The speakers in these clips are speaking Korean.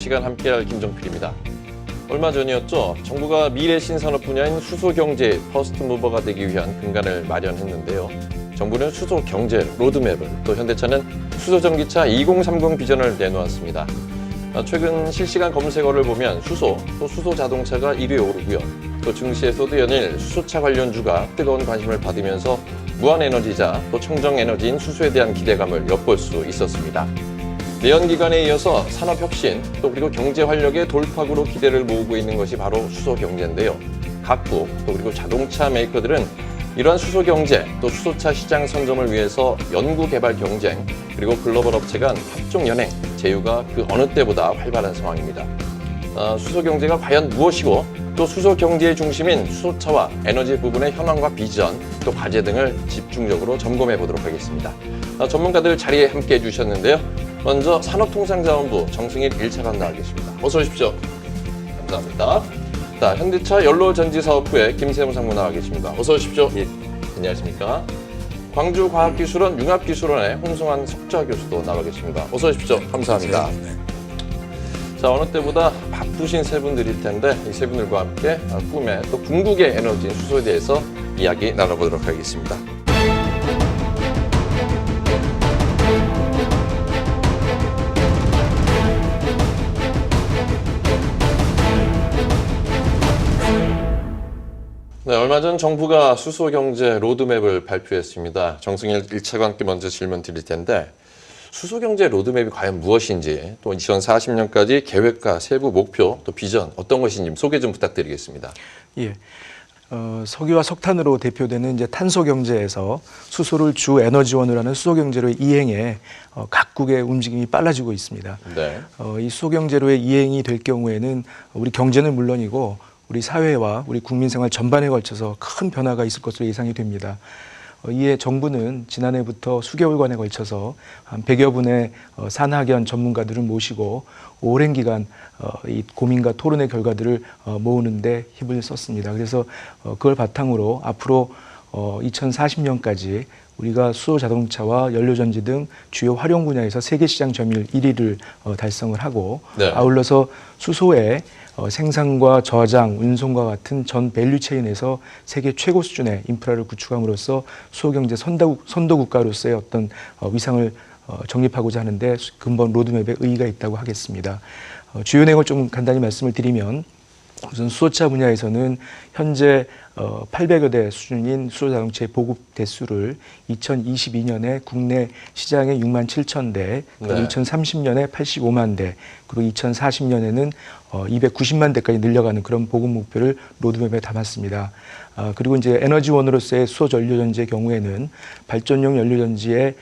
시간 함께할 김정필입니다. 얼마 전이었죠. 정부가 미래 신산업 분야인 수소경제 퍼스트 무버가 되기 위한 근간을 마련했는데요. 정부는 수소경제 로드맵을, 또 현대차는 수소전기차 2030 비전을 내놓았습니다. 최근 실시간 검색어를 보면 수소, 또 수소자동차가 1위에 오르고요. 또 증시에서도 연일 수소차 관련주가 뜨거운 관심을 받으면서 무한에너지자, 또 청정에너지인 수소에 대한 기대감을 엿볼 수 있었습니다. 내연기관에 이어서 산업혁신, 또 그리고 경제활력의 돌파구로 기대를 모으고 있는 것이 바로 수소경제인데요. 각국, 또 그리고 자동차 메이커들은 이러한 수소경제, 또 수소차 시장 선점을 위해서 연구개발 경쟁, 그리고 글로벌 업체 간 합종연행, 제휴가 그 어느 때보다 활발한 상황입니다. 수소경제가 과연 무엇이고, 또 수소경제의 중심인 수소차와 에너지 부분의 현황과 비전, 또 과제 등을 집중적으로 점검해 보도록 하겠습니다. 전문가들 자리에 함께해 주셨는데요. 먼저 산업통상자원부 정승일 1차관 나와 계십니다. 어서 오십시오. 감사합니다. 자, 현대차 연로전지사업부의 김세무 상무 나와 계십니다. 어서 오십시오. 예. 안녕하십니까. 광주과학기술원 융합기술원의 홍성환 석좌 교수도 나와 계십니다. 어서 오십시오. 감사합니다. 자, 어느 때보다 바쁘신 세 분들일 텐데 이 세 분들과 함께 꿈의 또 궁극의 에너지인 수소에 대해서 이야기 나눠보도록 하겠습니다. 네, 얼마 전 정부가 수소경제 로드맵을 발표했습니다. 정승일 1차관께 먼저 질문 드릴 텐데 수소경제 로드맵이 과연 무엇인지, 또 2040년까지 계획과 세부 목표, 또 비전 어떤 것인지 소개 좀 부탁드리겠습니다. 예. 석유와 석탄으로 대표되는 이제 탄소 경제에서 수소를 주 에너지원으로 하는 수소 경제로의 이행에 각국의 움직임이 빨라지고 있습니다. 네. 이 수소 경제로의 이행이 될 경우에는 우리 경제는 물론이고 우리 사회와 우리 국민 생활 전반에 걸쳐서 큰 변화가 있을 것으로 예상이 됩니다. 이에 정부는 지난해부터 수개월간에 걸쳐서 한 100여 분의 산학연 전문가들을 모시고 오랜 기간 이 고민과 토론의 결과들을 모으는데 힘을 썼습니다. 그래서 그걸 바탕으로 앞으로 2040년까지 우리가 수소 자동차와 연료전지 등 주요 활용 분야에서 세계 시장 점유율 1위를 달성을 하고, 네. 아울러서 수소의 생산과 저장, 운송과 같은 전 밸류체인에서 세계 최고 수준의 인프라를 구축함으로써 수소경제 선도 국가로서의 어떤 위상을 정립하고자 하는데 근본 로드맵에 의의가 있다고 하겠습니다. 주요 내용을 좀 간단히 말씀을 드리면, 우선 수소차 분야에서는 현재 800여 대 수준인 수소자동차의 보급 대수를 2022년에 국내 시장에 6만 7천 대, 그리고 2030년에 85만 대, 그리고 2040년에는 290만 대까지 늘려가는 그런 보급 목표를 로드맵에 담았습니다. 그리고 이제 에너지원으로서의 수소 연료전지의 경우에는 발전용 연료전지의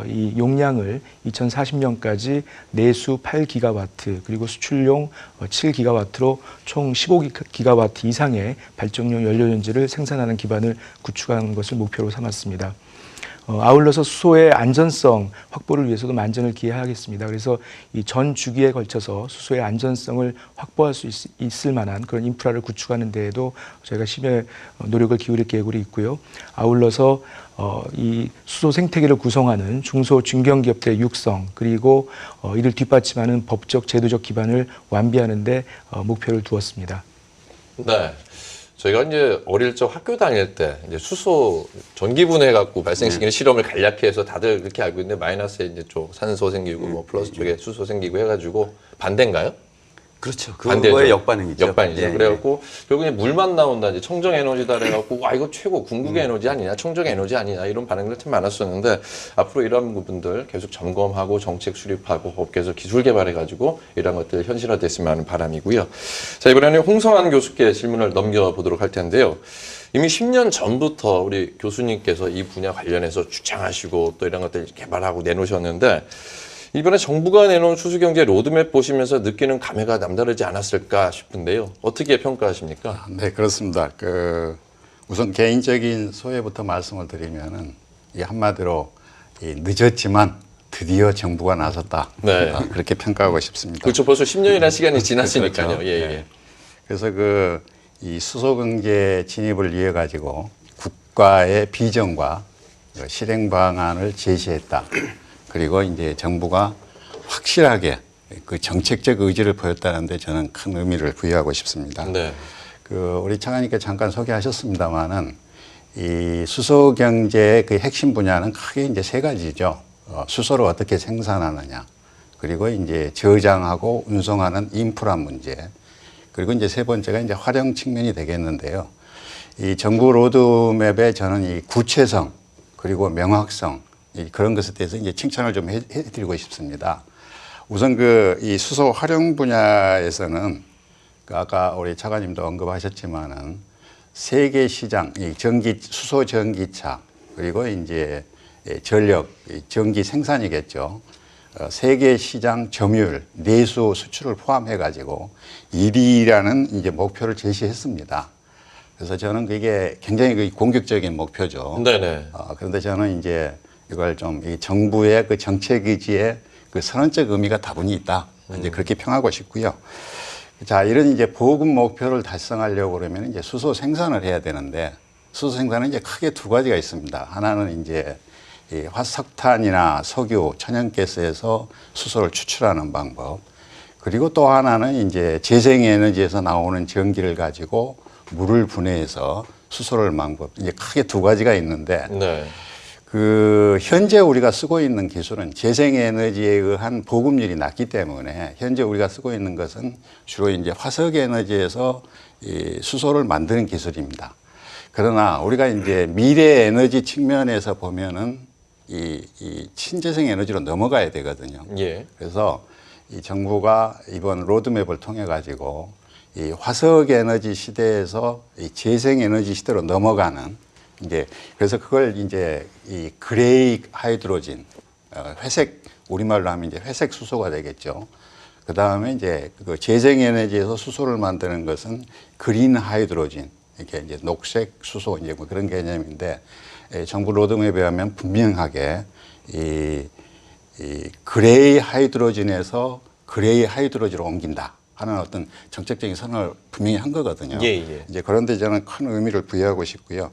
이 용량을 2040년까지 내수 8기가와트, 그리고 수출용 7기가와트로 총 15기가와트 이상의 발전용 연료전지를 생산하는 기반을 구축하는 것을 목표로 삼았습니다. 아울러서 수소의 안전성 확보를 위해서도 만전을 기해하겠습니다. 그래서 이 전 주기에 걸쳐서 수소의 안전성을 확보할 수 있을 만한 그런 인프라를 구축하는 데에도 저희가 심의 노력을 기울일 계획으로 있고요. 아울러서 이 수소 생태계를 구성하는 중소 중견기업들의 육성, 그리고 이를 뒷받침하는 법적 제도적 기반을 완비하는 데 목표를 두었습니다. 네. 저희가 이제 어릴 적 학교 다닐 때 이제 수소 전기분해 갖고 발생시키는 실험을 간략히 해서 다들 그렇게 알고 있는데, 마이너스에 이제 쪽 산소 생기고 뭐 플러스 쪽에 수소 생기고 해가지고 반대인가요? 그렇죠. 그거의 역반응이죠. 역반이죠. 예, 그래갖고 결국에 물만 나온다, 이제 청정 에너지다 그래갖고 와 이거 최고 궁극의 에너지 아니냐, 청정 에너지 아니냐, 이런 반응들 참 많았었는데 앞으로 이런 부분들 계속 점검하고 정책 수립하고 업계에서 기술 개발해가지고 이런 것들 현실화됐으면 하는 바람이고요. 자, 이번에는 홍성환 교수께 질문을 넘겨보도록 할 텐데요. 이미 10년 전부터 우리 교수님께서 이 분야 관련해서 주창하시고 또 이런 것들 개발하고 내놓으셨는데, 이번에 정부가 내놓은 수소경제 로드맵 보시면서 느끼는 감회가 남다르지 않았을까 싶은데요. 어떻게 평가하십니까? 네, 그렇습니다. 우선 개인적인 소회부터 말씀을 드리면은 이 한마디로 늦었지만 드디어 정부가 나섰다. 네. 그렇게 평가하고 싶습니다. 그렇죠. 벌써 10년이라는 시간이 지났으니까요. 그렇죠. 예, 예. 네. 그래서 이 수소경제 진입을 위해 가지고 국가의 비전과 실행 방안을 제시했다. 그리고 이제 정부가 확실하게 그 정책적 의지를 보였다는데 저는 큰 의미를 부여하고 싶습니다. 네. 우리 차관님께 잠깐 소개하셨습니다만은 이 수소 경제의 그 핵심 분야는 크게 이제 세 가지죠. 수소를 어떻게 생산하느냐, 그리고 이제 저장하고 운송하는 인프라 문제, 그리고 이제 세 번째가 이제 활용 측면이 되겠는데요. 이 정부 로드맵에 저는 이 구체성 그리고 명확성 그런 것에 대해서 이제 칭찬을 좀 해드리고 싶습니다. 우선 이 수소 활용 분야에서는 아까 우리 차관님도 언급하셨지만은 세계 시장, 이 수소 전기차 그리고 이제 전력, 전기 생산이겠죠. 세계 시장 점유율, 내수 수출을 포함해 가지고 1위라는 이제 목표를 제시했습니다. 그래서 저는 그게 굉장히 공격적인 목표죠. 네네. 그런데 저는 이제 이걸 좀 이 정부의 그 정책 의지에 그 선언적 의미가 다분히 있다. 이제 그렇게 평하고 싶고요. 자, 이런 이제 보급 목표를 달성하려고 그러면 이제 수소 생산을 해야 되는데 수소 생산은 이제 크게 두 가지가 있습니다. 하나는 이제 이 석탄이나 석유, 천연가스에서 수소를 추출하는 방법. 그리고 또 하나는 이제 재생에너지에서 나오는 전기를 가지고 물을 분해해서 수소를 방법. 이제 크게 두 가지가 있는데 네. 현재 우리가 쓰고 있는 기술은 재생에너지에 의한 보급률이 낮기 때문에 현재 우리가 쓰고 있는 것은 주로 이제 화석에너지에서 이 수소를 만드는 기술입니다. 그러나 우리가 이제 미래 에너지 측면에서 보면은 이 친재생 에너지로 넘어가야 되거든요. 예. 그래서 이 정부가 이번 로드맵을 통해 가지고 이 화석에너지 시대에서 이 재생에너지 시대로 넘어가는 이제 그래서 그걸 이제 이 그레이 하이드로진, 회색 우리말로 하면 이제 회색 수소가 되겠죠. 그 다음에 이제 그 재생에너지에서 수소를 만드는 것은 그린 하이드로진, 이렇게 이제 녹색 수소 이제 뭐 그런 개념인데 정부 로드맵에 하면 분명하게 이 그레이 하이드로진에서 그레이 하이드로진으로 옮긴다 하는 어떤 정책적인 선언을 분명히 한 거거든요. 예. 이제 그런데 저는 큰 의미를 부여하고 싶고요.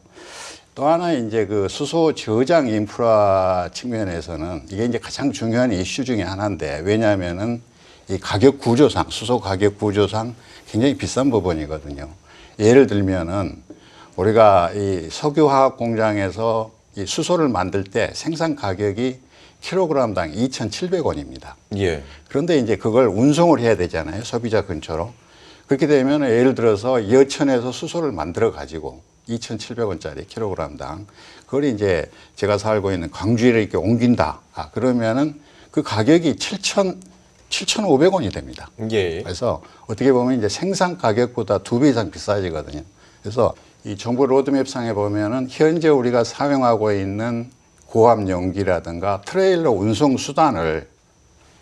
또 하나 이제 그 수소 저장 인프라 측면에서는 이게 이제 가장 중요한 이슈 중에 하나인데 왜냐하면은 이 가격 구조상 수소 가격 구조상 굉장히 비싼 부분이거든요. 예를 들면은 우리가 이 석유화학 공장에서 이 수소를 만들 때 생산 가격이 킬로그램당 2,700원입니다. 예. 그런데 이제 그걸 운송을 해야 되잖아요. 소비자 근처로. 그렇게 되면 예를 들어서 여천에서 수소를 만들어 가지고 2,700원짜리 킬로그램당 그걸 이제 제가 살고 있는 광주에 이렇게 옮긴다. 그러면은 그 가격이 7,500원이 됩니다. 예. 그래서 어떻게 보면 이제 생산 가격보다 2배 이상 비싸지거든요. 그래서 이 정부 로드맵상에 보면은 현재 우리가 사용하고 있는 고압 용기라든가 트레일러 운송 수단을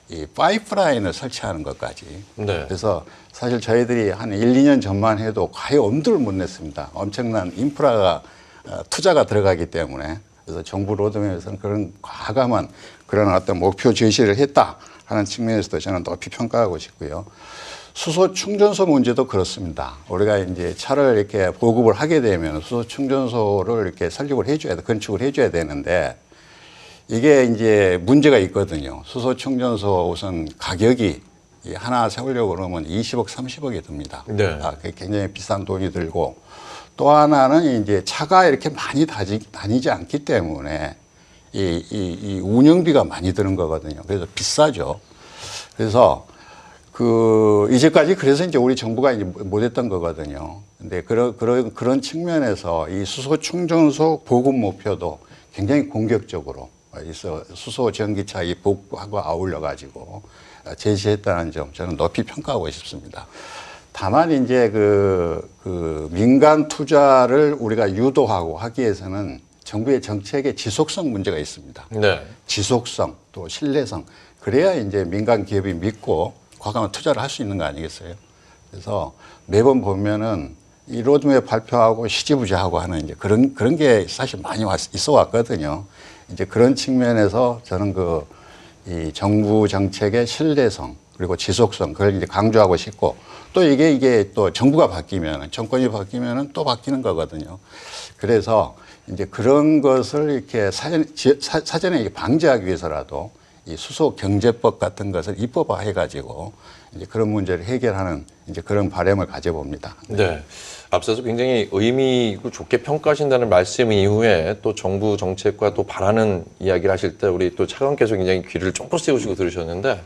이 파이프라인을 설치하는 것까지. 네. 그래서 사실 저희들이 한 1, 2년 전만 해도 과히 엄두를 못 냈습니다. 엄청난 인프라가 투자가 들어가기 때문에. 그래서 정부 로드맵에서는 그런 과감한 그런 어떤 목표 제시를 했다 하는 측면에서도 저는 높이 평가하고 싶고요. 수소 충전소 문제도 그렇습니다. 우리가 이제 차를 이렇게 보급을 하게 되면 수소 충전소를 이렇게 설립을 해줘야 돼, 건축을 해줘야 되는데 이게 이제 문제가 있거든요. 수소 충전소 우선 가격이 하나 세우려고 그러면 20억, 30억이 듭니다. 네. 그게 굉장히 비싼 돈이 들고 또 하나는 이제 차가 이렇게 많이 다니지 않기 때문에 이 운영비가 많이 드는 거거든요. 그래서 비싸죠. 그래서 이제까지 그래서 이제 우리 정부가 이제 못했던 거거든요. 근데 그런 측면에서 이 수소 충전소 보급 목표도 굉장히 공격적으로 수소 전기차 이 보급하고 아울러 가지고 제시했다는 점 저는 높이 평가하고 싶습니다. 다만 이제 그 민간 투자를 우리가 유도하고 하기 위해서는 정부의 정책의 지속성 문제가 있습니다. 네. 지속성 또 신뢰성 그래야 이제 민간 기업이 믿고 과감한 투자를 할 수 있는 거 아니겠어요? 그래서 매번 보면은 이 로드맵 발표하고 시지부지하고 하는 이제 그런 게 사실 많이 있어 왔거든요. 이제 그런 측면에서 저는 이 정부 정책의 신뢰성 그리고 지속성 그걸 이제 강조하고 싶고 또 이게 또 정부가 바뀌면 정권이 바뀌면은 또 바뀌는 거거든요. 그래서 이제 그런 것을 이렇게 사전에 방지하기 위해서라도 이 수소 경제법 같은 것을 입법화해 가지고 이제 그런 문제를 해결하는 이제 그런 바람을 가져봅니다. 네. 앞서서 굉장히 의미 있고 좋게 평가하신다는 말씀 이후에 또 정부 정책과 또 바라는 이야기를 하실 때 우리 또 차관께서 굉장히 귀를 쫑긋 세우시고 들으셨는데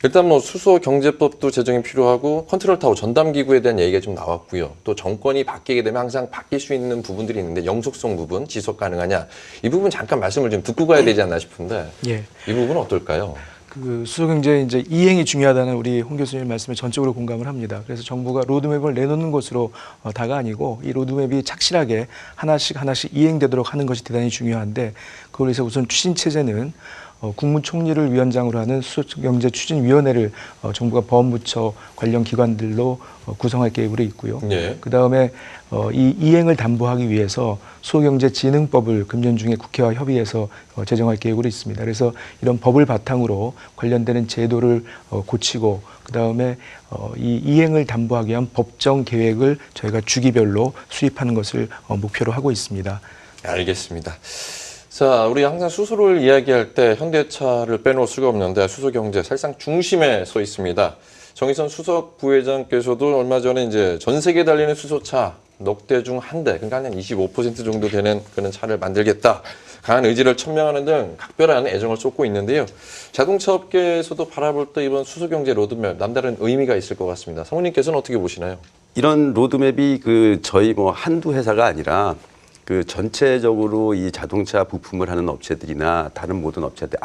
일단 뭐 수소 경제법도 제정이 필요하고 컨트롤 타워 전담 기구에 대한 얘기가 좀 나왔고요. 또 정권이 바뀌게 되면 항상 바뀔 수 있는 부분들이 있는데 영속성 부분, 지속 가능하냐 이 부분 잠깐 말씀을 좀 듣고 가야 되지 않나 싶은데 예. 이 부분은 어떨까요? 그 수소경제 이제 이행이 중요하다는 우리 홍 교수님 말씀에 전적으로 공감을 합니다. 그래서 정부가 로드맵을 내놓는 것으로 다가 아니고 이 로드맵이 착실하게 하나씩 이행되도록 하는 것이 대단히 중요한데 그걸 위해서 우선 추진 체제는 국무총리를 위원장으로 하는 수소경제추진위원회를 정부가 법무처 관련 기관들로 구성할 계획으로 있고요. 네. 그다음에 이 이행을 담보하기 위해서 수소경제진흥법을 금년 중에 국회와 협의해서 제정할 계획으로 있습니다. 그래서 이런 법을 바탕으로 관련되는 제도를 고치고 그다음에 이 이행을 담보하기 위한 법정 계획을 저희가 주기별로 수립하는 것을 목표로 하고 있습니다. 알겠습니다. 자, 우리 항상 수소를 이야기할 때 현대차를 빼놓을 수가 없는데 수소 경제 사실상 중심에 서 있습니다. 정의선 수석 부회장께서도 얼마 전에 이제 전 세계에 달리는 수소차 넉 대 중 한 대, 그러니까 한 25% 정도 되는 그런 차를 만들겠다. 강한 의지를 천명하는 등 각별한 애정을 쏟고 있는데요. 자동차 업계에서도 바라볼 때 이번 수소 경제 로드맵 남다른 의미가 있을 것 같습니다. 사모님께서는 어떻게 보시나요? 이런 로드맵이 그 저희 뭐 한두 회사가 아니라 그 전체적으로 이 자동차 부품을 하는 업체들이나 다른 모든 업체들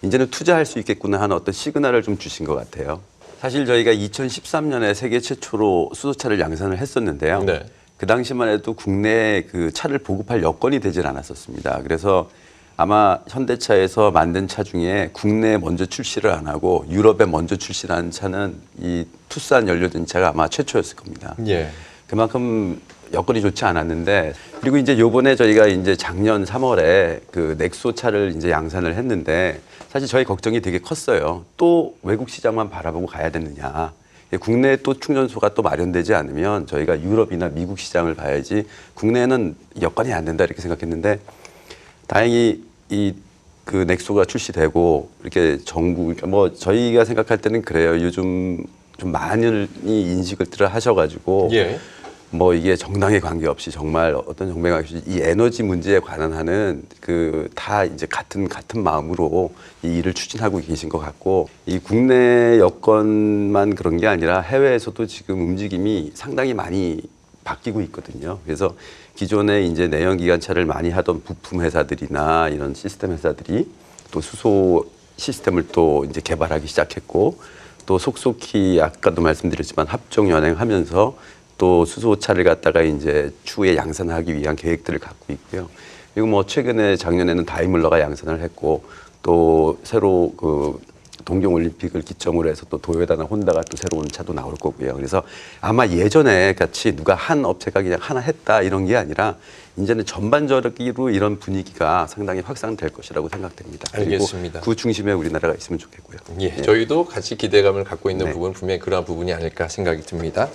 이제는 투자할 수 있겠구나 하는 어떤 시그널을 좀 주신 것 같아요. 사실 저희가 2013년에 세계 최초로 수소차를 양산을 했었는데요. 네. 그 당시만 해도 국내에 그 차를 보급할 여건이 되질 않았었습니다. 그래서 아마 현대차에서 만든 차 중에 국내에 먼저 출시를 안 하고 유럽에 먼저 출시한 차는 이 투싼 연료전차가 아마 최초였을 겁니다. 예. 그만큼 여건이 좋지 않았는데 그리고 이제 요번에 저희가 이제 작년 3월에 그 넥소 차를 이제 양산을 했는데 사실 저희 걱정이 되게 컸어요. 또 외국 시장만 바라보고 가야 되느냐. 국내에 또 충전소가 또 마련되지 않으면 저희가 유럽이나 미국 시장을 봐야지 국내에는 여건이 안 된다 이렇게 생각했는데 다행히 그 넥소가 출시되고 이렇게 그러니까 뭐 저희가 생각할 때는 그래요. 요즘 좀 많이 인식을 하셔가지고 예. 뭐 이게 정당에 관계없이 정말 어떤 정당에 관계없이 이 에너지 문제에 관한하는 그 다 이제 같은 마음으로 이 일을 추진하고 계신 것 같고 이 국내 여건만 그런 게 아니라 해외에서도 지금 움직임이 상당히 많이 바뀌고 있거든요. 그래서 기존에 이제 내연기관차를 많이 하던 부품 회사들이나 이런 시스템 회사들이 또 수소 시스템을 또 이제 개발하기 시작했고 또 속속히 아까도 말씀드렸지만 합종 연행하면서 또 수소차를 갖다가 이제 추후에 양산하기 위한 계획들을 갖고 있고요. 그리고 뭐 최근에 작년에는 다이물러가 양산을 했고 또 새로 그 동경올림픽을 기점으로 해서 또 도요타나 혼다가 또 새로운 차도 나올 거고요. 그래서 아마 예전에 같이 누가 한 업체가 그냥 하나 했다 이런 게 아니라 이제는 전반적으로 이런 분위기가 상당히 확산될 것이라고 생각됩니다. 알겠습니다. 그리고 그 중심에 우리나라가 있으면 좋겠고요. 예, 저희도 같이 기대감을 갖고 있는 네. 부분 분명히 그러한 부분이 아닐까 생각이 듭니다.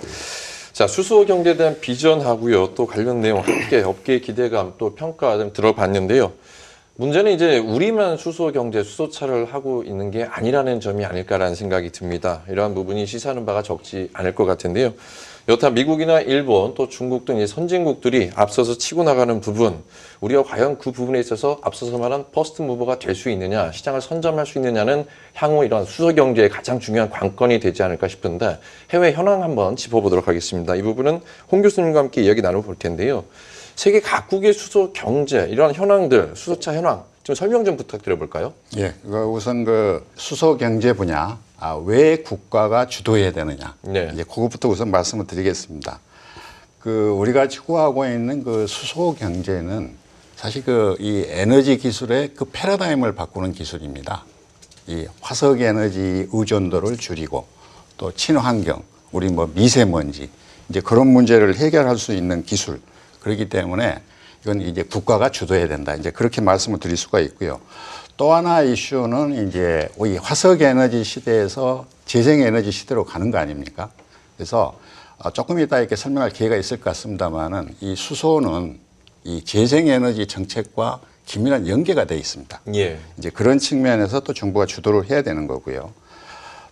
자, 수소 경제에 대한 비전하고요. 또 관련 내용 함께 업계의 기대감 또 평가 좀 들어봤는데요. 문제는 이제 우리만 수소 경제, 수소차를 하고 있는 게 아니라는 점이 아닐까라는 생각이 듭니다. 이러한 부분이 시사하는 바가 적지 않을 것 같은데요. 여타 미국이나 일본 또 중국 등 선진국들이 앞서서 치고 나가는 부분, 우리가 과연 그 부분에 있어서 앞서서 말한 퍼스트 무버가 될 수 있느냐, 시장을 선점할 수 있느냐는 향후 이런 수소 경제의 가장 중요한 관건이 되지 않을까 싶은데 해외 현황 한번 짚어보도록 하겠습니다. 이 부분은 홍 교수님과 함께 이야기 나눠볼 텐데요. 세계 각국의 수소 경제, 이런 현황들, 수소차 현황 좀 설명 좀 부탁드려볼까요? 예, 우선 그 수소 경제 분야 왜 국가가 주도해야 되느냐. 네. 이제 그것부터 우선 말씀을 드리겠습니다. 그 우리가 추구하고 있는 그 수소 경제는 사실 그 이 에너지 기술의 그 패러다임을 바꾸는 기술입니다. 이 화석 에너지 의존도를 줄이고 또 친환경, 우리 뭐 미세먼지 이제 그런 문제를 해결할 수 있는 기술. 그렇기 때문에 이건 이제 국가가 주도해야 된다. 이제 그렇게 말씀을 드릴 수가 있고요. 또 하나 이슈는 이제 이 화석 에너지 시대에서 재생 에너지 시대로 가는 거 아닙니까? 그래서 조금 이따 이렇게 설명할 기회가 있을 것 같습니다만은 이 수소는 이 재생 에너지 정책과 긴밀한 연계가 돼 있습니다. 예. 이제 그런 측면에서 또 정부가 주도를 해야 되는 거고요.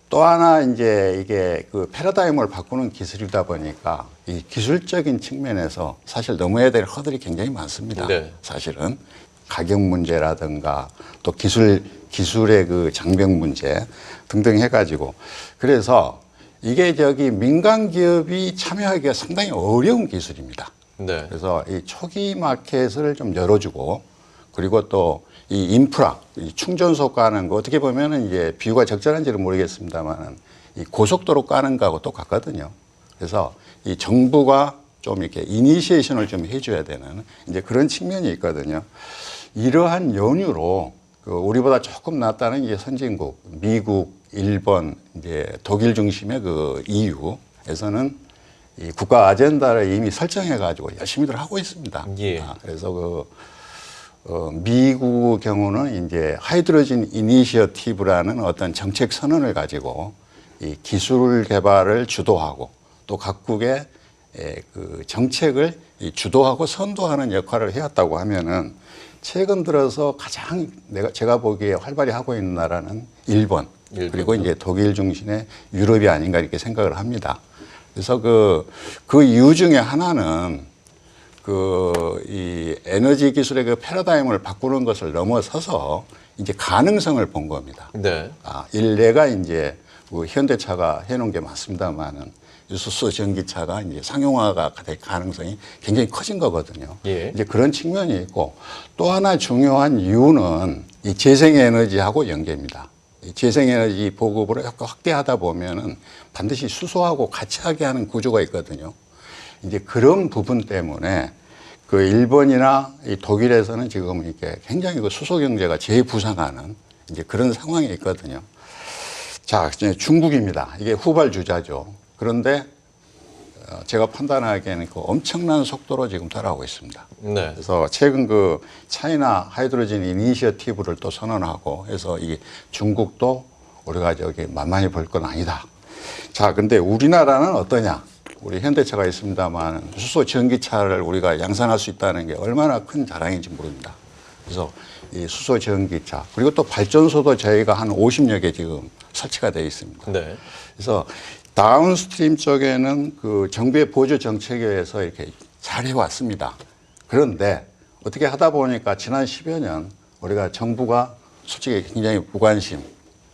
또 하나 이제 이게 그 패러다임을 바꾸는 기술이다 보니까 이 기술적인 측면에서 사실 넘어야 될 허들이 굉장히 많습니다. 네. 사실은 가격 문제라든가 또 기술의 그 장벽 문제 등등 해가지고 그래서 이게 저기 민간 기업이 참여하기가 상당히 어려운 기술입니다. 네. 그래서 이 초기 마켓을 좀 열어주고 그리고 또 이 인프라, 이 충전소 까는 거 어떻게 보면은 이제 비유가 적절한지는 모르겠습니다만은 이 고속도로 까는 거하고 똑같거든요. 그래서 이 정부가 좀 이렇게 이니시에이션을 좀 해줘야 되는 이제 그런 측면이 있거든요. 이러한 연유로 그 우리보다 조금 낫다는 이제 선진국, 미국, 일본, 이제 독일 중심의 그 EU에서는 이 국가 아젠다를 이미 설정해가지고 열심히들 하고 있습니다. 예. 그래서 미국 경우는 이제 하이드로진 이니셔티브라는 어떤 정책 선언을 가지고 이 기술 개발을 주도하고 또 각국의 그 정책을 주도하고 선도하는 역할을 해왔다고 하면은 최근 들어서 가장 제가 보기에 활발히 하고 있는 나라는 일본 그리고 이제 독일 중심의 유럽이 아닌가 이렇게 생각을 합니다. 그래서 그 이유 중에 하나는 이 에너지 기술의 그 패러다임을 바꾸는 것을 넘어서서 이제 가능성을 본 겁니다. 네. 일례가 이제 그 현대차가 해놓은 게 맞습니다만은 수소 전기차가 이제 상용화가 될 가능성이 굉장히 커진 거거든요. 예. 이제 그런 측면이 있고 또 하나 중요한 이유는 이 재생에너지하고 연계입니다. 이 재생에너지 보급을 확대하다 보면은 반드시 수소하고 같이 하게 하는 구조가 있거든요. 이제 그런 부분 때문에 그 일본이나 이 독일에서는 지금 이렇게 굉장히 그 수소 경제가 재부상하는 이제 그런 상황이 있거든요. 자, 이제 중국입니다. 이게 후발주자죠. 그런데 제가 판단하기에는 그 엄청난 속도로 지금 따라오고 있습니다. 네. 그래서 최근 그 차이나 하이드로진 이니셔티브를 또 선언하고 해서 이 중국도 우리가 저기 만만히 볼 건 아니다. 자, 근데 우리나라는 어떠냐? 우리 현대차가 있습니다만 수소 전기차를 우리가 양산할 수 있다는 게 얼마나 큰 자랑인지 모릅니다. 그래서 이 수소 전기차 그리고 또 발전소도 저희가 한 50여 개 지금 설치가 되어 있습니다. 네. 그래서 다운스트림 쪽에는 그 정부의 보조 정책에 의해서 이렇게 잘 해왔습니다. 그런데 어떻게 하다 보니까 지난 10여 년 우리가 정부가 솔직히 굉장히 무관심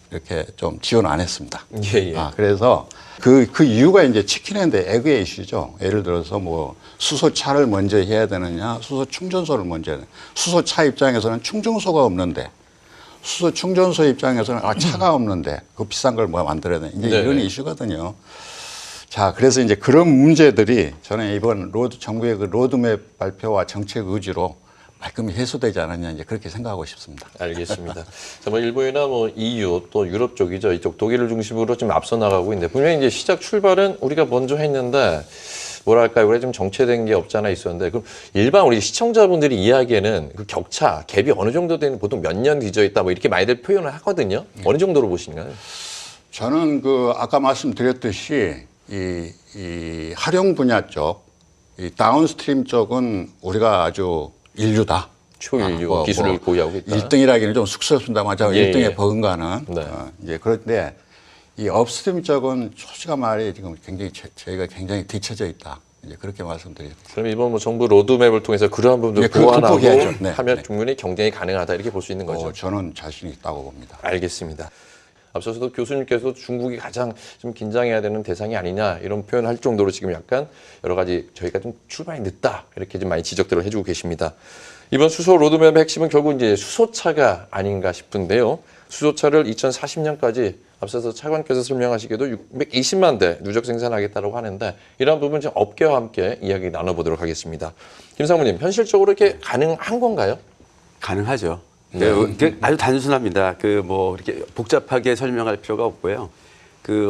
이렇게 좀 지원 안 했습니다. 예, 예. 그래서 그 이유가 이제 치킨 앤드 에그의 이슈죠. 예를 들어서 뭐 수소차를 먼저 해야 되느냐, 수소 충전소를 먼저 해야 되느냐. 수소차 입장에서는 충전소가 없는데 수소 충전소 입장에서는 차가 없는데 그 비싼 걸 뭐 만들어야 되냐. 이제 이런 이슈거든요. 자, 그래서 이제 그런 문제들이 저는 이번 정부의 그 로드맵 발표와 정책 의지로 말끔히 해소되지 않았냐 이제 그렇게 생각하고 싶습니다. 알겠습니다. 자, 뭐 일본이나 뭐 EU 또 유럽 쪽이죠. 이쪽 독일을 중심으로 좀 앞서 나가고 있는데 분명히 이제 시작 출발은 우리가 먼저 했는데 뭐랄까요, 우리가 좀 정체된 게 없잖아 있었는데 그럼 일반 우리 시청자분들이 이야기에는 그 격차 갭이 어느 정도 되는 보통 몇 년 뒤져 있다 뭐 이렇게 많이들 표현을 하거든요. 어느 정도로 보시나요? 저는 그 아까 말씀드렸듯이 이 활용 분야 쪽, 이 다운스트림 쪽은 우리가 아주 인류다. 초인류 기술을 보유하고 있다. 1등이라기는 좀 쑥스럽습니다만, 1등에 버금가는. 네. 이제 그런데 이 업스트림 쪽은 솔직한 말이 지금 굉장히 저희가 굉장히 뒤처져 있다. 이제 그렇게 말씀드립니다. 그럼 이번 뭐 정부 로드맵을 통해서 그러한 부분들 네, 보완하고 네, 하면 네. 충분히 경쟁이 가능하다 이렇게 볼 수 있는 거죠. 저는 자신 있다고 봅니다. 알겠습니다. 앞서서도 교수님께서 중국이 가장 좀 긴장해야 되는 대상이 아니냐 이런 표현을 할 정도로 지금 약간 여러 가지 저희가 좀 출발이 늦다 이렇게 좀 많이 지적들을 해주고 계십니다. 이번 수소 로드맵의 핵심은 결국 이제 수소차가 아닌가 싶은데요. 수소차를 2040년까지 앞서서 차관께서 설명하시기에도 620만 대 누적 생산하겠다고 하는데 이러한 부분 지금 업계와 함께 이야기 나눠보도록 하겠습니다. 김 사무님, 현실적으로 이렇게 가능한 건가요? 가능하죠. 아주 단순합니다. 뭐 이렇게 복잡하게 설명할 필요가 없고요.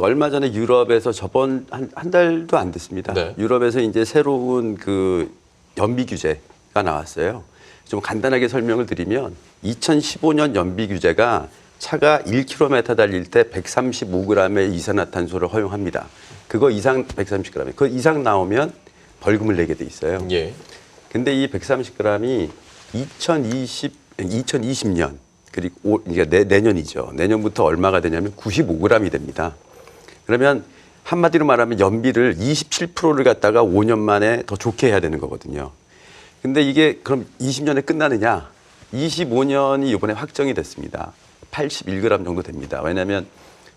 얼마 전에 유럽에서 저번 한 달도 안 됐습니다. 네. 유럽에서 이제 새로운 연비 규제가 나왔어요. 좀 간단하게 설명을 드리면 2015년 연비 규제가 차가 1km 달릴 때 135g의 이산화탄소를 허용합니다. 그거 이상 130g. 그 이상 나오면 벌금을 내게 돼 있어요. 예. 근데 이 130g이 2020년 그리고 그러니까 내년이죠. 내년부터 얼마가 되냐면 95g이 됩니다. 그러면 한마디로 말하면 연비를 27%를 갖다가 5년 만에 더 좋게 해야 되는 거거든요. 근데 이게 그럼 20년에 끝나느냐? 25년이 이번에 확정이 됐습니다. 81g 정도 됩니다. 왜냐하면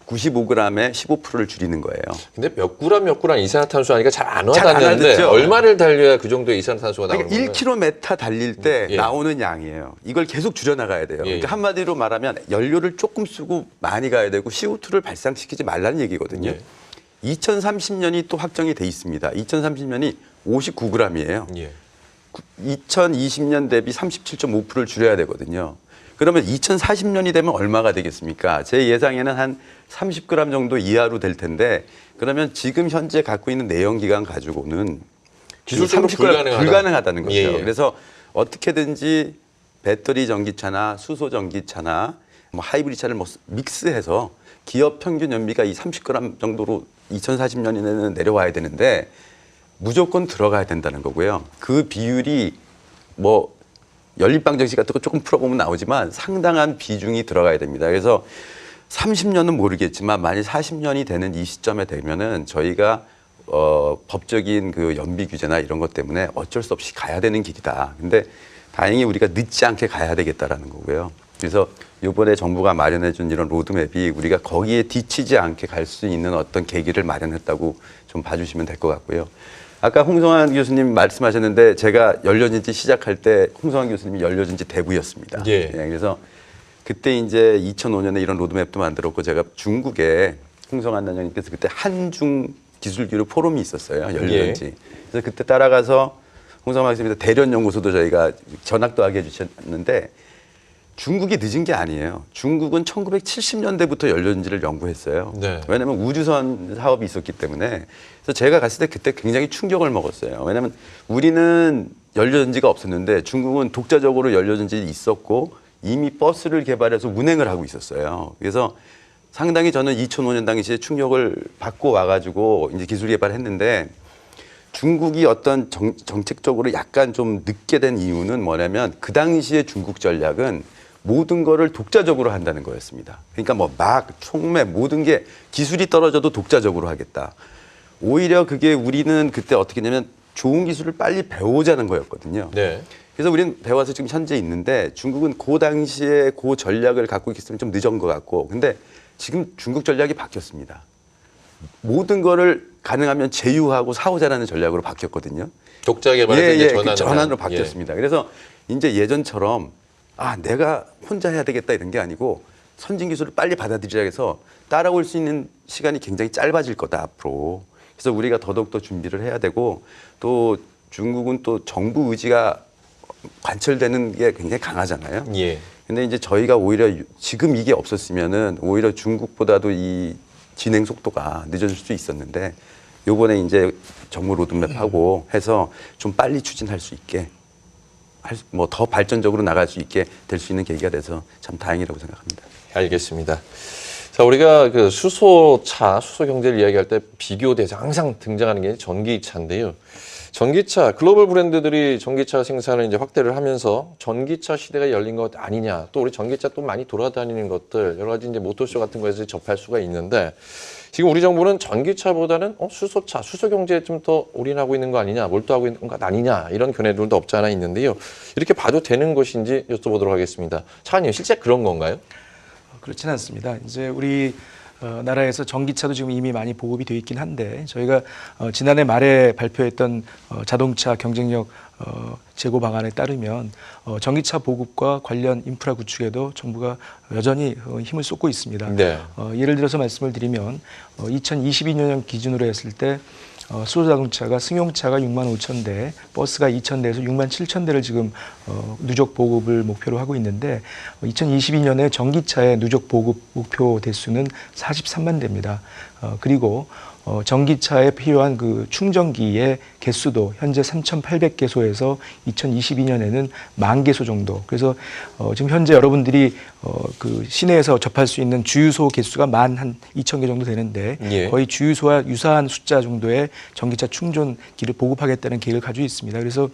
95g에 15%를 줄이는 거예요. 근데 몇 g 이산화탄소 하니까 잘 안 잘안 와닿는데 와닿죠? 얼마를 달려야 그 정도의 이산화탄소가 나오는 그러니까 거예요? 1km 달릴 때 예. 나오는 양이에요. 이걸 계속 줄여나가야 돼요. 예. 그러니까 한마디로 말하면 연료를 조금 쓰고 많이 가야 되고 CO2를 발생시키지 말라는 얘기거든요. 예. 2030년이 또 확정이 돼 있습니다. 2030년이 59g이에요. 예. 2020년 대비 37.5%를 줄여야 되거든요. 그러면 2040년이 되면 얼마가 되겠습니까? 제 예상에는 한 30g 정도 이하로 될 텐데 그러면 지금 현재 갖고 있는 내연기관 가지고는 기술적으로 30g 불가능하다는 거죠. 예, 예. 그래서 어떻게든지 배터리 전기차나 수소 전기차나 뭐 하이브리드 차를 뭐 믹스해서 기업 평균 연비가 이 30g 정도로 2040년에는 내려와야 되는데 무조건 들어가야 된다는 거고요. 그 비율이 뭐 연립방정식 같은 거 조금 풀어보면 나오지만 상당한 비중이 들어가야 됩니다. 그래서 30년은 모르겠지만 만약 40년이 되는 이 시점에 되면은 저희가 법적인 그 연비 규제나 이런 것 때문에 어쩔 수 없이 가야 되는 길이다. 근데 다행히 우리가 늦지 않게 가야 되겠다라는 거고요. 그래서 이번에 정부가 마련해 준 이런 로드맵이 우리가 거기에 뒤치지 않게 갈 수 있는 어떤 계기를 마련했다고 좀 봐주시면 될 것 같고요. 아까 홍성환 교수님 말씀하셨는데 제가 연료전지 시작할 때 홍성환 교수님이 연료전지 대부였습니다. 예. 그래서 그때 이제 2005년에 이런 로드맵도 만들었고 제가 중국에 홍성환 단장님께서 그때 한중 기술교류 포럼이 있었어요. 연료전지. 예. 그래서 그때 따라가서 홍성환 교수님 대련연구소도 저희가 전학도 하게 해주셨는데 중국이 늦은 게 아니에요. 중국은 1970년대부터 연료전지를 연구했어요. 네. 왜냐하면 우주선 사업이 있었기 때문에. 그래서 제가 갔을 때 그때 굉장히 충격을 먹었어요. 왜냐하면 우리는 연료전지가 없었는데 중국은 독자적으로 연료전지 있었고 이미 버스를 개발해서 운행을 하고 있었어요. 그래서 상당히 저는 2005년 당시에 충격을 받고 와가지고 이제 기술 개발했는데 중국이 어떤 정책적으로 약간 좀 늦게 된 이유는 뭐냐면 그 당시에 중국 전략은 모든 거를 독자적으로 한다는 거였습니다. 그러니까 뭐 막 촉매 모든 게 기술이 떨어져도 독자적으로 하겠다. 오히려 그게 우리는 그때 어떻게 했냐면 좋은 기술을 빨리 배우자는 거였거든요. 네. 그래서 우리는 배워서 지금 현재 있는데 중국은 그 당시에 그 전략을 갖고 있으면 좀 늦은 것 같고 근데 지금 중국 전략이 바뀌었습니다. 모든 거를 가능하면 제휴하고 사오자라는 전략으로 바뀌었거든요. 독자 개발에서 이제 그 전환으로 바뀌었습니다. 그래서 이제 예전처럼 내가 혼자 해야 되겠다 이런 게 아니고 선진 기술을 빨리 받아들이자 해서 따라올 수 있는 시간이 굉장히 짧아질 거다 앞으로. 그래서 우리가 더더욱 준비를 해야 되고 또 중국은 또 정부 의지가 관철되는 게 굉장히 강하잖아요. 예. 근데 이제 저희가 오히려 지금 이게 없었으면은 오히려 중국보다도 이 진행 속도가 늦어질 수 있었는데 요번에 이제 정부 로드맵하고 해서 좀 빨리 추진할 수 있게 뭐 더 발전적으로 나갈 수 있게 될 수 있는 계기가 돼서 참 다행이라고 생각합니다. 알겠습니다. 자, 우리가 그 수소차, 수소 경제를 이야기할 때 비교 대상 항상 등장하는 게 전기차인데요. 전기차, 글로벌 브랜드들이 전기차 생산을 이제 확대를 하면서 전기차 시대가 열린 것 아니냐. 또 우리 전기차 또 많이 돌아다니는 것들, 여러 가지 이제 모터쇼 같은 거에서 접할 수가 있는데 지금 우리 정부는 전기차보다는 수소차, 수소 경제에 좀 더 올인하고 있는 거 아니냐, 몰두하고 있는 것 아니냐 이런 견해들도 없지 않아 있는데요. 이렇게 봐도 되는 것인지 여쭤보도록 하겠습니다. 차관님, 실제 그런 건가요? 그렇지는 않습니다. 이제 우리 나라에서 전기차도 지금 이미 많이 보급이 되어 있긴 한데 저희가 지난해 말에 발표했던 자동차 경쟁력 제고 방안에 따르면 전기차 보급과 관련 인프라 구축에도 정부가 여전히 힘을 쏟고 있습니다. 네. 예를 들어서 말씀을 드리면 2022년 기준으로 했을 때 수소자동차가 승용차가 6만 5천 대, 버스가 2천 대에서 6만 7천 대를 지금 누적 보급을 목표로 하고 있는데 2022년에 전기차의 누적 보급 목표 대수는 43만 대입니다. 그리고 전기차에 필요한 그 충전기의 개수도 현재 3,800개소에서 2022년에는 10,000개소 정도. 그래서 지금 현재 여러분들이 그 시내에서 접할 수 있는 주유소 개수가 12,000개 정도 되는데 예. 거의 주유소와 유사한 숫자 정도의 전기차 충전기를 보급하겠다는 계획을 가지고 있습니다. 그래서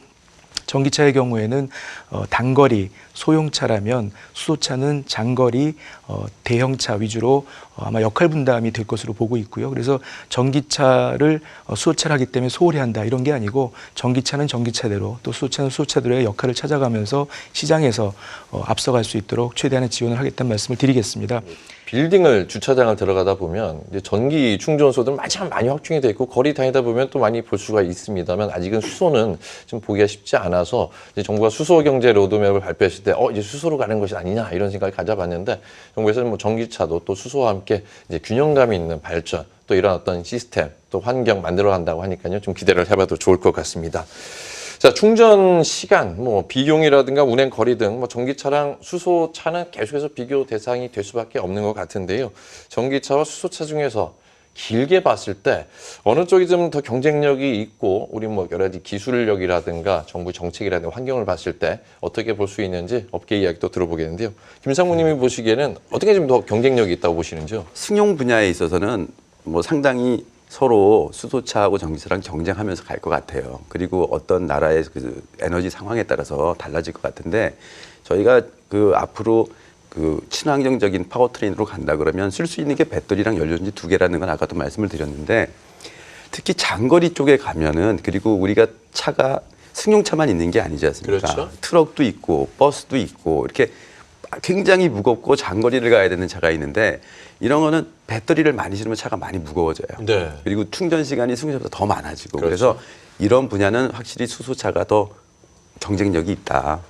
전기차의 경우에는 단거리 소형차라면 수소차는 장거리 대형차 위주로 아마 역할 분담이 될 것으로 보고 있고요. 그래서 전기차를 수소차를 하기 때문에 소홀히 한다 이런 게 아니고 전기차는 전기차대로 또 수소차는 수소차대로의 역할을 찾아가면서 시장에서 앞서갈 수 있도록 최대한의 지원을 하겠다는 말씀을 드리겠습니다. 빌딩을 주차장을 들어가다 보면 이제 전기 충전소들 마냥 많이 확충이 돼 있고 거리 다니다 보면 또 많이 볼 수가 있습니다만 아직은 수소는 좀 보기가 쉽지 않아서 이제 정부가 수소 경제 로드맵을 발표했을 때 이제 수소로 가는 것이 아니냐 이런 생각을 가져봤는데 정부에서는 뭐 전기차도 또 수소와 함께 이제 균형감이 있는 발전 또 이런 어떤 시스템 또 환경 만들어 간다고 하니까요 좀 기대를 해봐도 좋을 것 같습니다. 자, 충전 시간, 뭐 비용이라든가 운행 거리 등 뭐 전기차랑 수소차는 계속해서 비교 대상이 될 수밖에 없는 것 같은데요. 전기차와 수소차 중에서 길게 봤을 때 어느 쪽이 좀 더 경쟁력이 있고 우리 뭐 여러 가지 기술력이라든가 정부 정책이라든가 환경을 봤을 때 어떻게 볼 수 있는지 업계 이야기도 들어보겠는데요. 김상무님이 보시기에는 어떻게 좀 더 경쟁력이 있다고 보시는지요? 승용 분야에 있어서는 뭐 상당히 서로 수소차하고 전기차랑 경쟁하면서 갈 것 같아요. 그리고 어떤 나라의 그 에너지 상황에 따라서 달라질 것 같은데 저희가 그 앞으로 그 친환경적인 파워트레인으로 간다 그러면 쓸 수 있는 게 배터리랑 연료전지 두 개라는 건 아까도 말씀을 드렸는데 특히 장거리 쪽에 가면은 그리고 우리가 차가 승용차만 있는 게 아니지 않습니까? 그렇죠. 트럭도 있고 버스도 있고 이렇게 굉장히 무겁고 장거리를 가야 되는 차가 있는데 이런 거는 배터리를 많이 실으면 차가 많이 무거워져요. 네. 그리고 충전 시간이 승용차보다 더 많아지고 그렇죠. 그래서 이런 분야는 확실히 수소차가 더 경쟁력이 있다.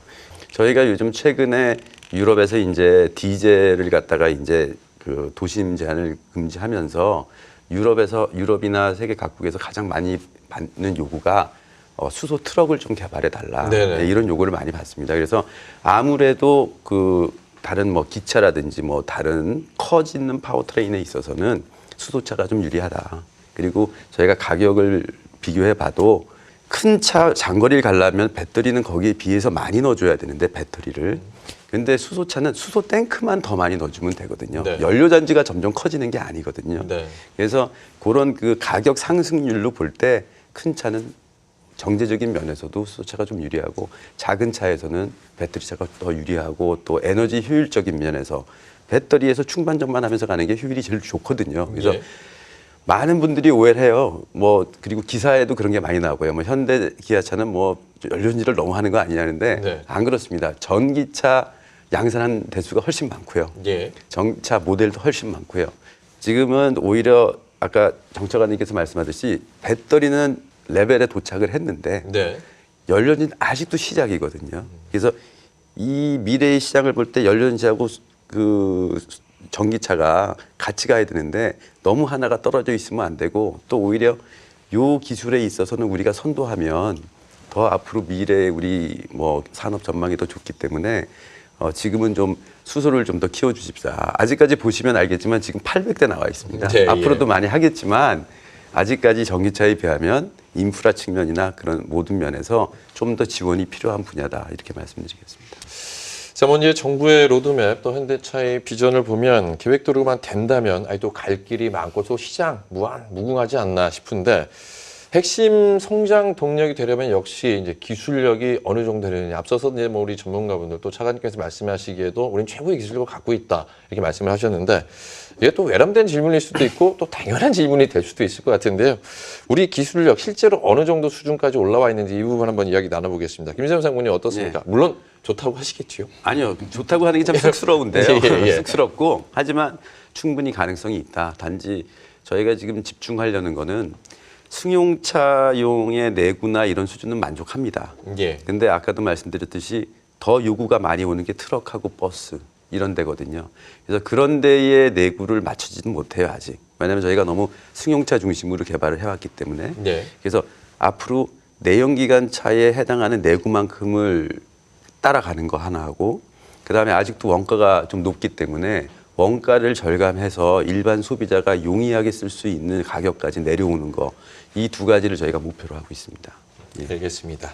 저희가 요즘 최근에 유럽에서 이제 디젤을 갖다가 이제 그 도심 제한을 금지하면서 유럽이나 세계 각국에서 가장 많이 받는 요구가 수소 트럭을 좀 개발해 달라. 네, 이런 요구를 많이 받습니다. 그래서 아무래도 그 다른 뭐 기차라든지 뭐 다른 커지는 파워트레인에 있어서는 수소차가 좀 유리하다. 그리고 저희가 가격을 비교해 봐도 큰 차 장거리를 가려면 배터리는 거기에 비해서 많이 넣어줘야 되는데 배터리를. 근데 수소차는 수소 탱크만 더 많이 넣어주면 되거든요. 네. 연료잔지가 점점 커지는 게 아니거든요. 네. 그래서 그런 그 가격 상승률로 볼 때 큰 차는 경제적인 면에서도 수소차가 좀 유리하고 작은 차에서는 배터리차가 더 유리하고 또 에너지 효율적인 면에서 배터리에서 충반전만 하면서 가는 게 효율이 제일 좋거든요. 그래서 네. 많은 분들이 오해를 해요. 뭐 그리고 기사에도 그런 게 많이 나오고요. 뭐 현대 기아차는 뭐 연료전지를 너무 하는 거 아니냐는데 네. 안 그렇습니다. 전기차 양산한 대수가 훨씬 많고요. 예. 전기차 모델도 훨씬 많고요. 지금은 오히려 아까 정차관님께서 말씀하듯이 배터리는 레벨에 도착을 했는데 네. 연료전지는 아직도 시작이거든요. 그래서 이 미래의 시장을 볼 때 연료전지하고 그 전기차가 같이 가야 되는데 너무 하나가 떨어져 있으면 안 되고 또 오히려 요 기술에 있어서는 우리가 선도하면 더 앞으로 미래의 우리 뭐 산업 전망이 더 좋기 때문에 지금은 좀 수소를 좀 더 키워주십사. 아직까지 보시면 알겠지만 지금 800대 나와 있습니다. 네, 앞으로도 예. 많이 하겠지만 아직까지 전기차에 비하면 인프라 측면이나 그런 모든 면에서 좀 더 지원이 필요한 분야다 이렇게 말씀드리겠습니다. 자, 먼저 정부의 로드맵 또 현대차의 비전을 보면 계획대로만 된다면 또 갈 길이 많고 또 시장 무궁하지 않나 싶은데 핵심 성장 동력이 되려면 역시 이제 기술력이 어느 정도 되느냐. 앞서서 이제 뭐 우리 전문가분들 또 차관님께서 말씀하시기에도 우리는 최고의 기술력을 갖고 있다 이렇게 말씀을 하셨는데 이게 또 외람된 질문일 수도 있고 또 당연한 질문이 될 수도 있을 것 같은데요. 우리 기술력 실제로 어느 정도 수준까지 올라와 있는지 이 부분 한번 이야기 나눠보겠습니다. 김세현 상무님 어떻습니까? 네. 물론 좋다고 하시겠지요. 아니요, 좋다고 하는 게 참 쑥스러운데요. 예. 쑥스럽고 하지만 충분히 가능성이 있다. 단지 저희가 지금 집중하려는 거는 승용차용의 내구나 이런 수준은 만족합니다. 예. 근데 아까도 말씀드렸듯이 더 요구가 많이 오는 게 트럭하고 버스 이런 데거든요. 그래서 그런 데의 내구를 맞추지는 못해요, 아직. 왜냐하면 저희가 너무 승용차 중심으로 개발을 해왔기 때문에. 네. 그래서 앞으로 내연기관 차에 해당하는 내구만큼을 따라가는 거 하나 하고 그다음에 아직도 원가가 좀 높기 때문에 원가를 절감해서 일반 소비자가 용이하게 쓸 수 있는 가격까지 내려오는 거 이 두 가지를 저희가 목표로 하고 있습니다. 예. 알겠습니다.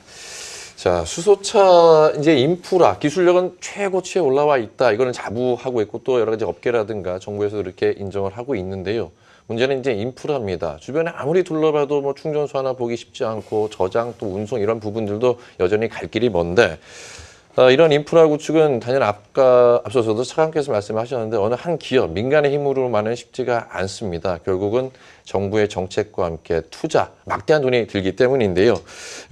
자, 수소차 이제 인프라 기술력은 최고치에 올라와 있다. 이거는 자부하고 있고 또 여러 가지 업계라든가 정부에서 이렇게 인정을 하고 있는데요. 문제는 이제 인프라입니다. 주변에 아무리 둘러봐도 뭐 충전소 하나 보기 쉽지 않고 저장 또 운송 이런 부분들도 여전히 갈 길이 먼데 이런 인프라 구축은 단연 앞서서도 차관께서 말씀하셨는데 어느 한 기업, 민간의 힘으로만은 쉽지가 않습니다. 결국은 정부의 정책과 함께 투자, 막대한 돈이 들기 때문인데요.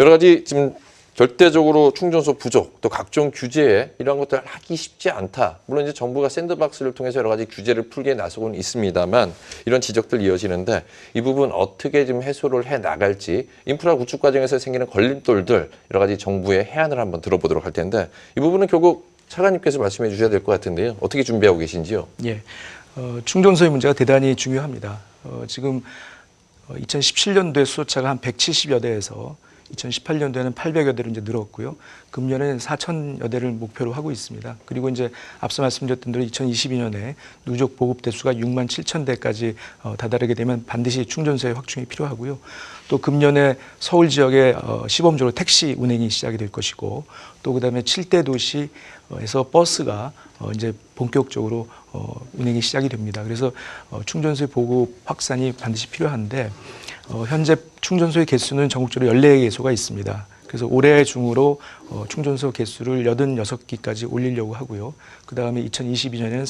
여러 가지 지금 절대적으로 충전소 부족, 또 각종 규제 이런 것들 하기 쉽지 않다. 물론 이제 정부가 샌드박스를 통해서 여러 가지 규제를 풀기에 나서고는 있습니다만 이런 지적들 이어지는데 이 부분 어떻게 좀 해소를 해 나갈지 인프라 구축 과정에서 생기는 걸림돌들 여러 가지 정부의 해안을 한번 들어보도록 할 텐데 이 부분은 결국 차관님께서 말씀해 주셔야 될 것 같은데요. 어떻게 준비하고 계신지요? 예, 충전소의 문제가 대단히 중요합니다. 지금 2017년도에 수소차가 한 170여 대에서 2018년도에는 800여 대로 이제 늘었고요. 금년에는 4,000여 대를 목표로 하고 있습니다. 그리고 이제 앞서 말씀드렸던 대로 2022년에 누적 보급 대수가 6만 7천 대까지 다다르게 되면 반드시 충전소의 확충이 필요하고요. 또 금년에 서울 지역에 시범적으로 택시 운행이 시작이 될 것이고 또 그다음에 7대 도시에서 버스가 이제 본격적으로 운행이 시작이 됩니다. 그래서 충전소의 보급 확산이 반드시 필요한데 현재 충전소의 개수는 전국적으로 14개소가 있습니다. 그래서 올해 중으로 충전소 개수를 86기까지 올리려고 하고요. 그 다음에 2022년에는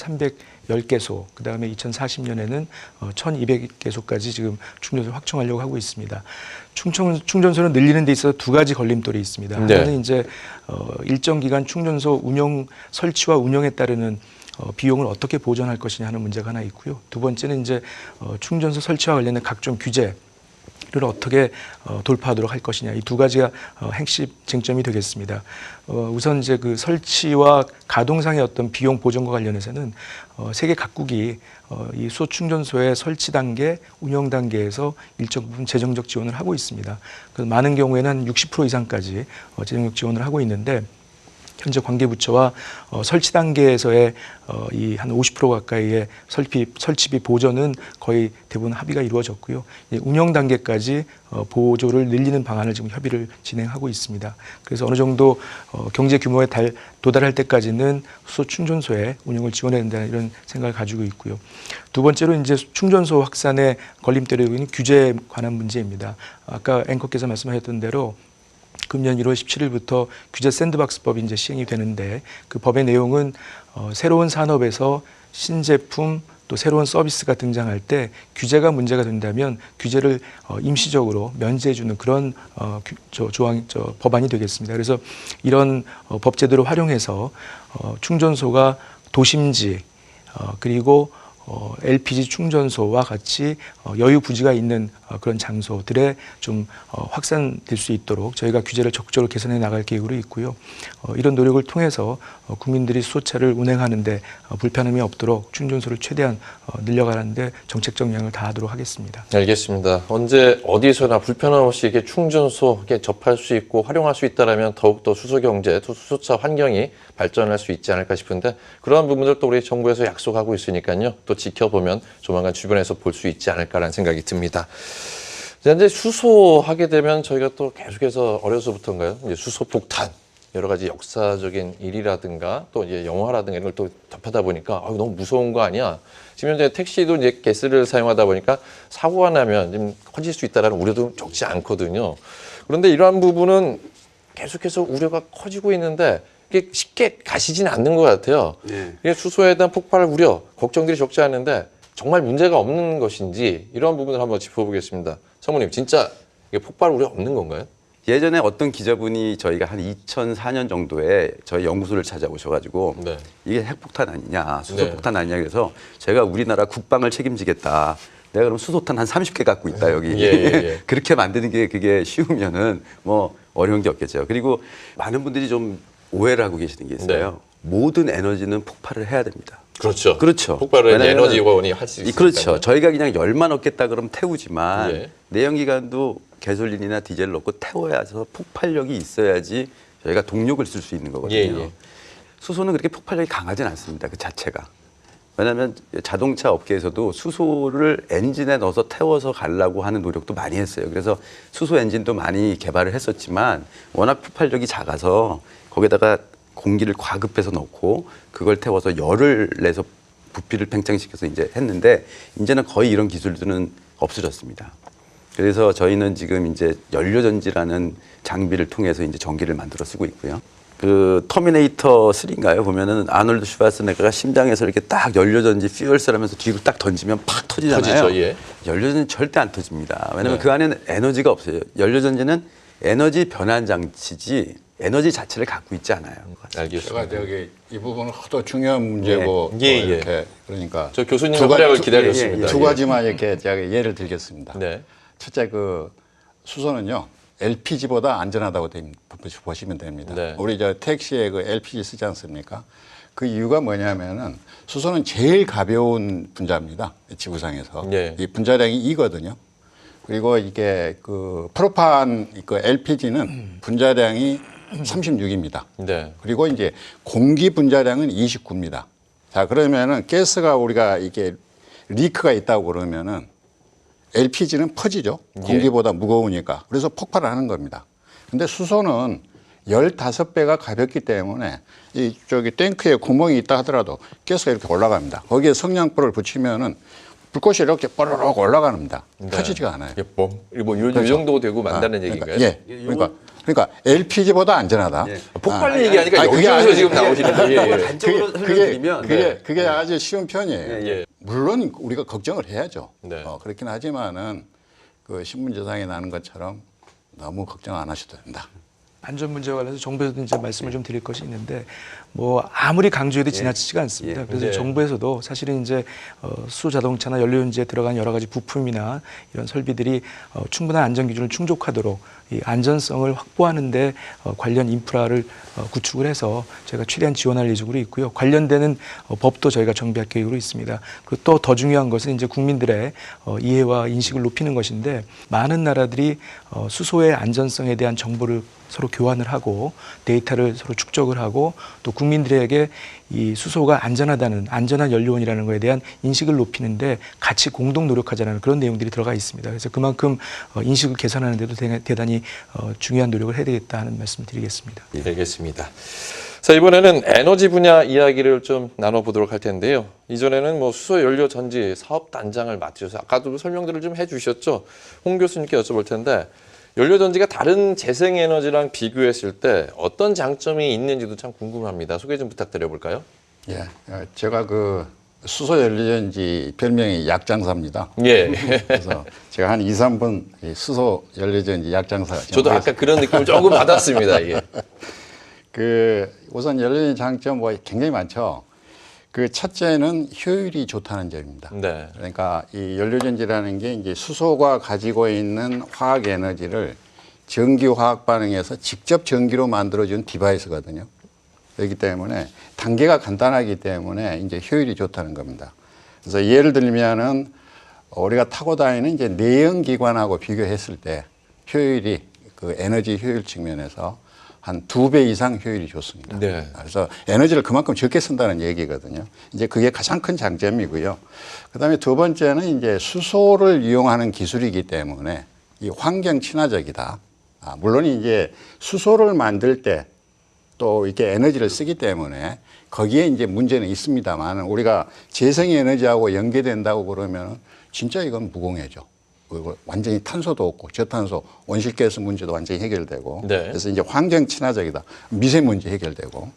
310개소, 그 다음에 2040년에는 1200개소까지 지금 충전소를 확충하려고 하고 있습니다. 충전소를 늘리는 데 있어서 두 가지 걸림돌이 있습니다. 네. 하나는 이제 일정 기간 충전소 설치와 운영에 따르는 비용을 어떻게 보전할 것이냐 하는 문제가 하나 있고요. 두 번째는 이제 충전소 설치와 관련된 각종 규제 를 어떻게 돌파하도록 할 것이냐 이 두 가지가 핵심 쟁점이 되겠습니다. 우선 이제 그 설치와 가동상의 어떤 비용 보전과 관련해서는 세계 각국이 이 수소 충전소의 설치 단계, 운영 단계에서 일정 부분 재정적 지원을 하고 있습니다. 그래서 많은 경우에는 한 60% 이상까지 재정적 지원을 하고 있는데. 현재 관계부처와 설치 단계에서의 이 한 50% 가까이의 설치비 보전은 거의 대부분 합의가 이루어졌고요. 운영 단계까지 보조를 늘리는 방안을 지금 협의를 진행하고 있습니다. 그래서 어느 정도 경제 규모에 도달할 때까지는 수소 충전소의 운영을 지원해야 된다는 이런 생각을 가지고 있고요. 두 번째로 이제 충전소 확산에 걸림돌이 되고 있는 규제에 관한 문제입니다. 아까 앵커께서 말씀하셨던 대로 금년 1월 17일부터 규제 샌드박스법이 이제 시행이 되는데 그 법의 내용은 새로운 산업에서 신제품 또 새로운 서비스가 등장할 때 규제가 문제가 된다면 규제를 임시적으로 면제해주는 그런 법안이 되겠습니다. 그래서 이런 법 제도를 활용해서 충전소가 도심지 그리고 LPG 충전소와 같이 여유 부지가 있는 그런 장소들에 좀 확산될 수 있도록 저희가 규제를 적극적으로 개선해 나갈 계획으로 있고요. 이런 노력을 통해서 국민들이 수소차를 운행하는데 불편함이 없도록 충전소를 최대한 늘려가는데 정책적 영향을 다하도록 하겠습니다. 알겠습니다. 언제 어디서나 불편함 없이 이렇게 충전소 이렇게 접할 수 있고 활용할 수 있다라면 더욱더 수소 경제, 수소차 환경이 발전할 수 있지 않을까 싶은데 그러한 부분들 또 우리 정부에서 약속하고 있으니까요. 또 지켜보면 조만간 주변에서 볼 수 있지 않을까라는 생각이 듭니다. 이제 수소 하게 되면 저희가 또 계속해서 어려서부터인가요? 이제 수소 폭탄 여러 가지 역사적인 일이라든가 또 이제 영화라든가 이런 걸 또 접하다 보니까 너무 무서운 거 아니야? 지금 이제 택시도 이제 가스를 사용하다 보니까 사고가 나면 좀 커질 수 있다라는 우려도 적지 않거든요. 그런데 이러한 부분은 계속해서 우려가 커지고 있는데 이게 쉽게 가시지는 않는 것 같아요. 네. 이게 수소에 대한 폭발 우려, 걱정들이 적지 않은데 정말 문제가 없는 것인지 이런 부분을 한번 짚어보겠습니다. 사모님, 진짜 이게 폭발 우려 없는 건가요? 예전에 어떤 기자분이 저희가 한 2004년 정도에 저희 연구소를 찾아오셔가지고 네. 이게 핵폭탄 아니냐, 네. 수소폭탄 아니냐 그래서 제가 우리나라 국방을 책임지겠다. 내가 그럼 수소탄 한 30개 갖고 있다 여기. 예. 그렇게 만드는 게 그게 쉬우면은 뭐 어려운 게 없겠죠. 그리고 많은 분들이 좀 오해를 하고 계시는 게 있어요. 네. 모든 에너지는 폭발을 해야 됩니다. 그렇죠. 그렇죠. 폭발을 왜냐면은 에너지원이 할 수 있으니까. 그렇죠. 저희가 그냥 열만 얻겠다 그러면 태우지만 예. 내연기관도 가솔린이나 디젤을 넣고 태워야 해서 폭발력이 있어야지 저희가 동력을 쓸 수 있는 거거든요. 예. 수소는 그렇게 폭발력이 강하진 않습니다. 그 자체가. 왜냐하면 자동차 업계에서도 수소를 엔진에 넣어서 태워서 가려고 하는 노력도 많이 했어요. 그래서 수소 엔진도 많이 개발을 했었지만 워낙 폭발력이 작아서 거기다가 공기를 과급해서 넣고 그걸 태워서 열을 내서 부피를 팽창시켜서 이제 했는데 이제는 거의 이런 기술들은 없어졌습니다. 그래서 저희는 지금 이제 연료전지라는 장비를 통해서 이제 전기를 만들어 쓰고 있고요. 그 터미네이터 3인가요? 보면은 아놀드 슈바르츠네거가 심장에서 이렇게 딱 연료전지 퓨얼셀 하면서 뒤로 딱 던지면 팍 터지잖아요. 터지죠, 예. 연료전지는 절대 안 터집니다. 왜냐면 네. 그 안에는 에너지가 없어요. 연료전지는 에너지 변환 장치지 에너지 자체를 갖고 있지 않아요. 알겠습니다. 제가 저기 이 부분은 하도 중요한 문제고 예, 예. 이렇게 그러니까 저 교수님의 활약을 기다렸습니다. 두 예. 가지만 이렇게 제가 예를 들겠습니다. 네. 첫째 그 수소는요 LPG보다 안전하다고 보시면 됩니다. 네. 우리 저 택시에 그 LPG 쓰지 않습니까? 그 이유가 뭐냐면은 수소는 제일 가벼운 분자입니다. 지구상에서 예. 이 분자량이 2거든요. 그리고 이게 그 프로판 그 LPG는 분자량이 36입니다. 네. 그리고 이제 공기 분자량은 29입니다. 자, 그러면은 가스가 우리가 이게 리크가 있다고 그러면은 LPG는 퍼지죠. 공기보다 무거우니까. 그래서 폭발을 하는 겁니다. 근데 수소는 15배가 가볍기 때문에 이 저기 탱크에 구멍이 있다 하더라도 가스가 이렇게 올라갑니다. 거기에 성냥불을 붙이면은 불꽃이 이렇게 뽀로록 올라갑니다. 네. 터지지가 않아요. 이게 이 그렇죠. 정도 되고 만다는 얘기인가요? 예. 그러니까 LPG보다 안전하다. 예. 폭발 얘기하니까 아니, 그게 여기서 아니지. 지금 나오시는데. 예, 예. 단적으로 설명드리면 그게 아주 쉬운 편이에요. 예. 물론 우리가 걱정을 해야죠. 네. 그렇긴 하지만은 그 신문지상에 나는 것처럼 너무 걱정 안 하셔도 된다. 안전 문제와 관련해서 정부에서도 이제 말씀을 좀 드릴 것이 있는데 뭐 아무리 강조해도 지나치지가 않습니다. 그래서 예. 정부에서도 사실은 이제 수소 자동차나 연료전지에 들어간 여러 가지 부품이나 이런 설비들이 충분한 안전 기준을 충족하도록 이 안전성을 확보하는데 관련 인프라를 구축을 해서 저희가 최대한 지원할 예정으로 있고요. 관련되는 법도 저희가 정비할 계획으로 있습니다. 그리고 또 더 중요한 것은 이제 국민들의 이해와 인식을 높이는 것인데 많은 나라들이 수소의 안전성에 대한 정보를 서로 교환을 하고 데이터를 서로 축적을 하고 또 국민들에게 이 수소가 안전하다는 안전한 연료원이라는 것에 대한 인식을 높이는데 같이 공동 노력하자는 그런 내용들이 들어가 있습니다. 그래서 그만큼 인식을 개선하는 데도 대단히 중요한 노력을 해야 되겠다 하는 말씀 드리겠습니다. 알겠습니다. 자, 이번에는 에너지 분야 이야기를 좀 나눠보도록 할 텐데요. 이전에는 뭐 수소 연료 전지 사업 단장을 맡으셔서 아까도 설명들을 좀 해주셨죠. 홍 교수님께 여쭤볼 텐데 연료전지가 다른 재생에너지랑 비교했을 때 어떤 장점이 있는지도 참 궁금합니다. 소개 좀 부탁드려볼까요? 예, 제가 그 수소 연료전지 별명이 약장사입니다. 예. 그래서 제가 한 2, 3분 이 수소 연료전지 약장사. 저도 아까 그런 느낌을 조금 받았습니다. 이게. 그 우선 연료전지 장점 뭐 굉장히 많죠. 그 첫째는 효율이 좋다는 점입니다. 네. 그러니까 이 연료전지라는 게 이제 수소가 가지고 있는 화학 에너지를 전기 화학 반응에서 직접 전기로 만들어준 디바이스거든요. 그렇기 때문에 단계가 간단하기 때문에 이제 효율이 좋다는 겁니다. 그래서 예를 들면은 우리가 타고 다니는 이제 내연기관하고 비교했을 때 효율이 그 에너지 효율 측면에서 한 2배 이상 효율이 좋습니다. 네. 그래서 에너지를 그만큼 적게 쓴다는 얘기거든요. 이제 그게 가장 큰 장점이고요. 그다음에 두 번째는 이제 수소를 이용하는 기술이기 때문에 이 환경 친화적이다. 물론 이제 수소를 만들 때 또 이렇게 에너지를 쓰기 때문에 거기에 이제 문제는 있습니다만 우리가 재생 에너지하고 연계된다고 그러면 진짜 이건 무공해죠. 그리고 완전히 탄소도 없고 저탄소 온실가스 문제도 완전히 해결되고 네. 그래서 이제 환경 친화적이다. 미세먼지 해결되고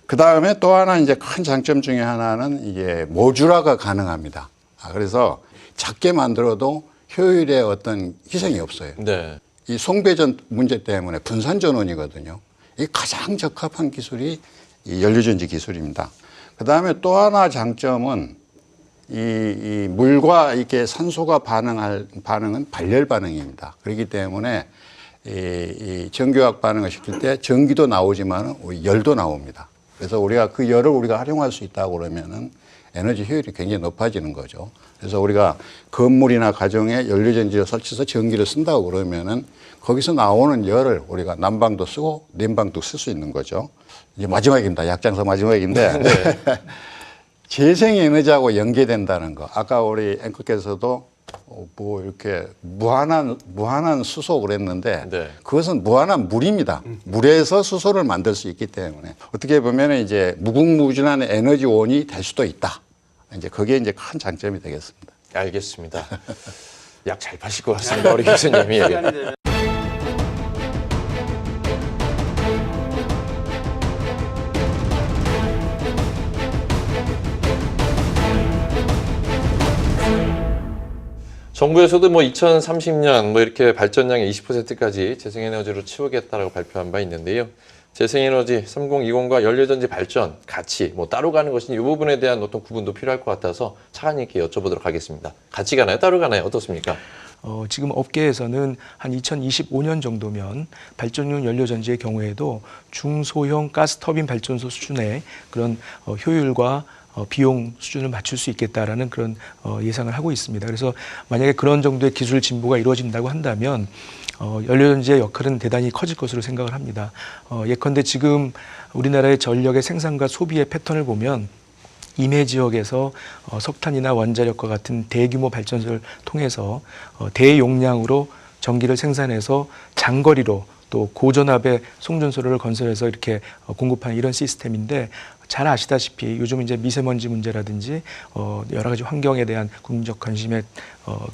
그 다음에 또 하나 이제 큰 장점 중에 하나는 이게 모듈화가 가능합니다. 그래서 작게 만들어도 효율에 어떤 희생이 없어요. 네. 이 송배전 문제 때문에 분산 전원이거든요. 이 가장 적합한 기술이 이 연료전지 기술입니다. 그 다음에 또 하나 장점은 이 물과 이렇게 산소가 반응은 발열 반응입니다. 그렇기 때문에 이 전기화학 반응을 시킬 때 전기도 나오지만 열도 나옵니다. 그래서 우리가 그 열을 우리가 활용할 수 있다고 그러면은 에너지 효율이 굉장히 높아지는 거죠. 그래서 우리가 건물이나 가정에 연료전지를 설치해서 전기를 쓴다고 그러면은 거기서 나오는 열을 우리가 난방도 쓰고 냉방도 쓸 수 있는 거죠. 이제 마지막입니다. 약장사 마지막인데. 네. 재생에너지하고 연계된다는 거. 아까 우리 앵커께서도 뭐 이렇게 무한한 수소 그랬는데 네. 그것은 무한한 물입니다. 물에서 수소를 만들 수 있기 때문에 어떻게 보면 이제 무궁무진한 에너지원이 될 수도 있다. 이제 그게 이제 큰 장점이 되겠습니다. 알겠습니다. 약 잘 파실 것 같습니다, 우리 교수님이. 정부에서도 뭐 2030년 뭐 이렇게 발전량의 20%까지 재생에너지로 채우겠다라고 발표한 바 있는데요. 재생에너지 3020과 연료전지 발전 같이 뭐 따로 가는 것인 이 부분에 대한 어떤 구분도 필요할 것 같아서 차관님께 여쭤보도록 하겠습니다. 같이 가나요? 따로 가나요? 어떻습니까? 지금 업계에서는 한 2025년 정도면 발전용 연료전지의 경우에도 중소형 가스터빈 발전소 수준의 그런 효율과 비용 수준을 맞출 수 있겠다라는 그런 예상을 하고 있습니다. 그래서 만약에 그런 정도의 기술 진보가 이루어진다고 한다면 연료전지의 역할은 대단히 커질 것으로 생각을 합니다. 예컨대 지금 우리나라의 전력의 생산과 소비의 패턴을 보면 임해 지역에서 석탄이나 원자력과 같은 대규모 발전소를 통해서 대용량으로 전기를 생산해서 장거리로 또 고전압의 송전소를 건설해서 이렇게 공급하는 이런 시스템인데 잘 아시다시피 요즘 이제 미세먼지 문제라든지 여러 가지 환경에 대한 국민적 관심의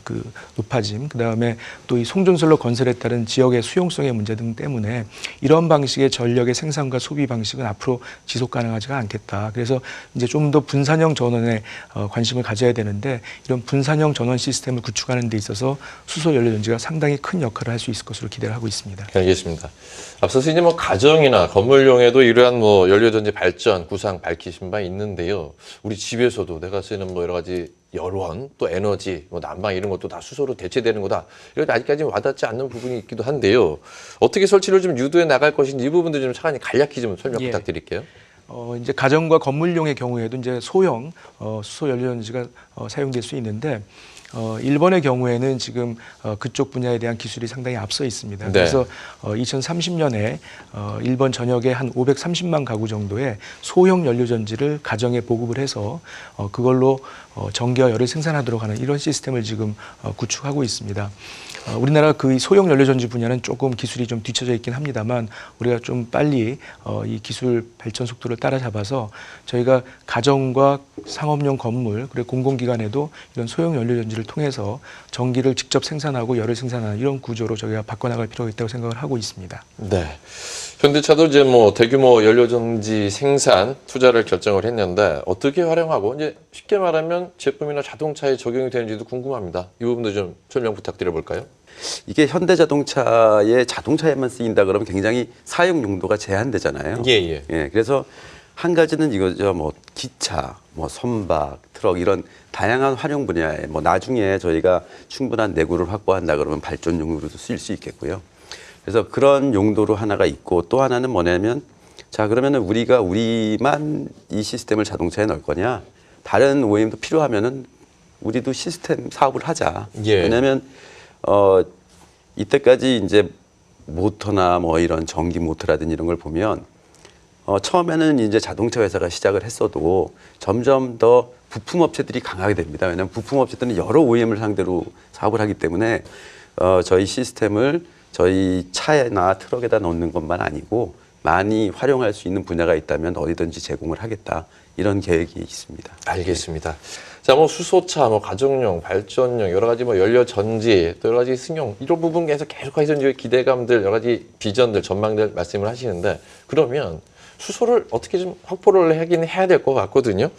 그 높아짐, 그 다음에 또 이 송전설로 건설에 따른 지역의 수용성의 문제 등 때문에 이런 방식의 전력의 생산과 소비 방식은 앞으로 지속 가능하지가 않겠다. 그래서 이제 좀 더 분산형 전원에 관심을 가져야 되는데 이런 분산형 전원 시스템을 구축하는 데 있어서 수소 연료전지가 상당히 큰 역할을 할 수 있을 것으로 기대를 하고 있습니다. 알겠습니다. 앞서서 이제 뭐 가정이나 건물용에도 이러한 뭐 연료전지 발전 구상 밝히신 바 있는데요. 우리 집에서도 내가 쓰는 뭐 여러 가지 열원, 또 에너지, 뭐 난방 이런 것도 다 수소로 대체되는 거다. 이런 아직까지 와닿지 않는 부분이 있기도 한데요. 어떻게 설치를 좀 유도해 나갈 것인지 이 부분도 좀 차관님 간략히 좀 설명 부탁드릴게요. 이제 가정과 건물용의 경우에도 이제 소형 수소 연료전지가 사용될 수 있는데 일본의 경우에는 지금 그쪽 분야에 대한 기술이 상당히 앞서 있습니다. 네. 그래서 2030년에 일본 전역에 한 530만 가구 정도의 소형 연료전지를 가정에 보급을 해서 그걸로 전기와 열을 생산하도록 하는 이런 시스템을 지금 구축하고 있습니다. 우리나라 그 소형 연료전지 분야는 조금 기술이 좀 뒤처져 있긴 합니다만 우리가 좀 빨리 이 기술 발전 속도를 따라잡아서 저희가 가정과 상업용 건물 그리고 공공기관에도 이런 소형 연료전지를 통해서 전기를 직접 생산하고 열을 생산하는 이런 구조로 저희가 바꿔나갈 필요가 있다고 생각을 하고 있습니다. 네. 현대차도 이제 뭐 대규모 연료전지 생산 투자를 결정을 했는데 어떻게 활용하고 이제 쉽게 말하면 제품이나 자동차에 적용이 되는지도 궁금합니다. 이 부분도 좀 설명 부탁드려 볼까요? 이게 현대자동차의 자동차에만 쓰인다 그러면 굉장히 사용 용도가 제한되잖아요. 예. 그래서 한 가지는 이거죠. 뭐 기차, 뭐 선박, 트럭 이런 다양한 활용 분야에 뭐 나중에 저희가 충분한 내구를 확보한다 그러면 발전용으로도 쓰일 수 있겠고요. 그래서 그런 용도로 하나가 있고 또 하나는 뭐냐면 자 그러면은 우리만 이 시스템을 자동차에 넣을 거냐? 다른 OEM도 필요하면은 우리도 시스템 사업을 하자. 예. 왜냐하면 이때까지 이제 모터나 뭐 이런 전기 모터라든지 이런 걸 보면 처음에는 이제 자동차 회사가 시작을 했어도 점점 더 부품 업체들이 강하게 됩니다. 왜냐하면 부품 업체들은 여러 OEM을 상대로 사업을 하기 때문에 저희 시스템을 저희 차나 트럭에다 넣는 것만 아니고 많이 활용할 수 있는 분야가 있다면 어디든지 제공을 하겠다. 이런 계획이 있습니다. 알겠습니다. 자, 뭐 수소차, 뭐 가정용, 발전용, 여러 가지 뭐 연료 전지, 또 여러 가지 승용 이런 부분에서 계속해서 이제 기대감들, 여러 가지 비전들, 전망들 말씀을 하시는데 그러면 수소를 어떻게 좀 확보를 하긴 해야 될 것 같거든요.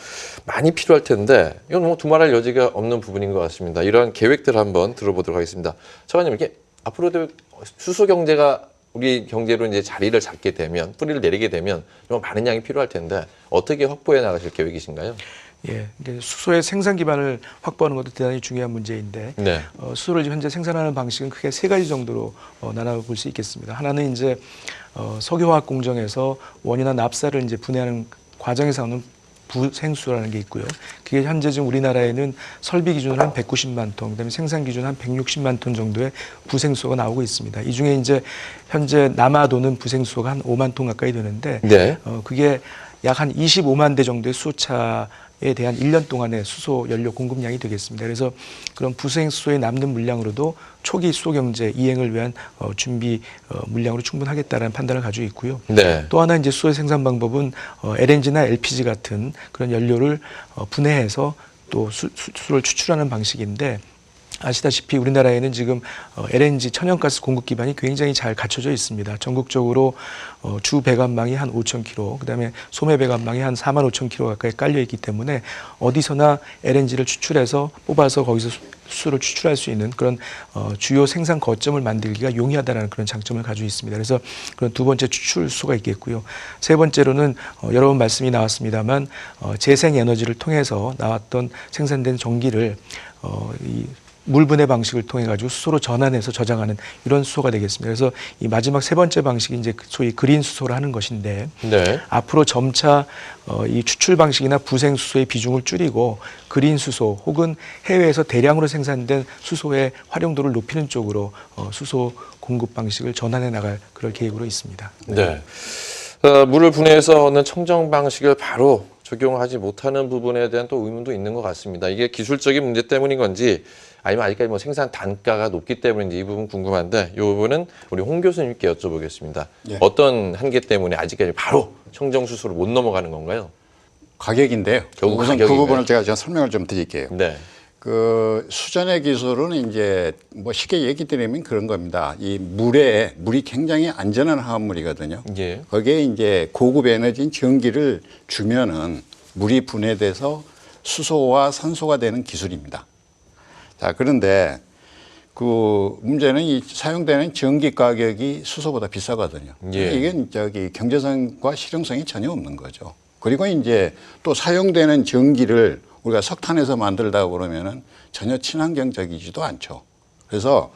많이 필요할 텐데 이건 뭐 두말할 여지가 없는 부분인 것 같습니다. 이러한 계획들 한번 들어보도록 하겠습니다. 차관님 이렇게 앞으로도 수소 경제가 우리 경제로 이제 자리를 잡게 되면 뿌리를 내리게 되면 좀 많은 양이 필요할 텐데 어떻게 확보해 나가실 계획이신가요? 예, 이게 수소의 생산 기반을 확보하는 것도 대단히 중요한 문제인데 네. 수소를 지금 현재 생산하는 방식은 크게 세 가지 정도로 나눠볼 수 있겠습니다. 하나는 이제 석유화학 공정에서 원이나 납사를 이제 분해하는 과정에서 나오는 부생수라는 게 있고요. 그게 현재 지금 우리나라에는 설비 기준으로 한 190만 톤, 그다음에 생산 기준 한 160만 톤 정도의 부생수가 나오고 있습니다. 이 중에 이제 현재 남아도는 부생수가 한 5만 톤 가까이 되는데 네. 그게 약 한 25만 대 정도의 수소차에 대한 1년 동안의 수소 연료 공급량이 되겠습니다. 그래서 그런 부생수소의 남는 물량으로도 초기 수소 경제 이행을 위한 준비 물량으로 충분하겠다라는 판단을 가지고 있고요. 네. 또 하나 이제 수소 생산 방법은 LNG나 LPG 같은 그런 연료를 분해해서 또 수소를 추출하는 방식인데 아시다시피 우리나라에는 지금 LNG 천연가스 공급 기반이 굉장히 잘 갖춰져 있습니다. 전국적으로 주 배관망이 한 5,000km, 그다음에 소매 배관망이 한 45,000km 가까이 깔려 있기 때문에 어디서나 LNG를 추출해서 뽑아서 거기서 수소를 추출할 수 있는 그런 주요 생산 거점을 만들기가 용이하다는 그런 장점을 가지고 있습니다. 그래서 그런 두 번째 추출수소가 있겠고요. 세 번째로는 여러 번 말씀이 나왔습니다만 재생에너지를 통해서 나왔던 생산된 전기를 이 물분해 방식을 통해 가지고 수소로 전환해서 저장하는 이런 수소가 되겠습니다. 그래서 이 마지막 세 번째 방식이 이제 소위 그린 수소를 하는 것인데 네. 앞으로 점차 이 추출 방식이나 부생 수소의 비중을 줄이고 그린 수소 혹은 해외에서 대량으로 생산된 수소의 활용도를 높이는 쪽으로 수소 공급 방식을 전환해 나갈 그럴 계획으로 있습니다. 네. 물을 분해해서 얻는 청정 방식을 바로 적용하지 못하는 부분에 대한 또 의문도 있는 것 같습니다. 이게 기술적인 문제 때문인 건지 아니면 아직까지 뭐 생산 단가가 높기 때문인지 이 부분 궁금한데 이 부분은 우리 홍 교수님께 여쭤보겠습니다. 예. 어떤 한계 때문에 아직까지 바로 청정 수소를 못 넘어가는 건가요? 가격인데요. 결국 우선 그 가격인가요? 부분을 제가 설명을 좀 드릴게요. 네. 그 수전의 기술은 이제 뭐 쉽게 얘기 드리면 그런 겁니다. 이 물이 굉장히 안전한 화합물이거든요. 예. 거기에 이제 고급 에너지인 전기를 주면은 물이 분해돼서 수소와 산소가 되는 기술입니다. 자, 그런데 그 문제는 이 사용되는 전기 가격이 수소보다 비싸거든요. 예. 이게 경제성과 실용성이 전혀 없는 거죠. 그리고 이제 또 사용되는 전기를 우리가 석탄에서 만들다 그러면은 전혀 친환경적이지도 않죠. 그래서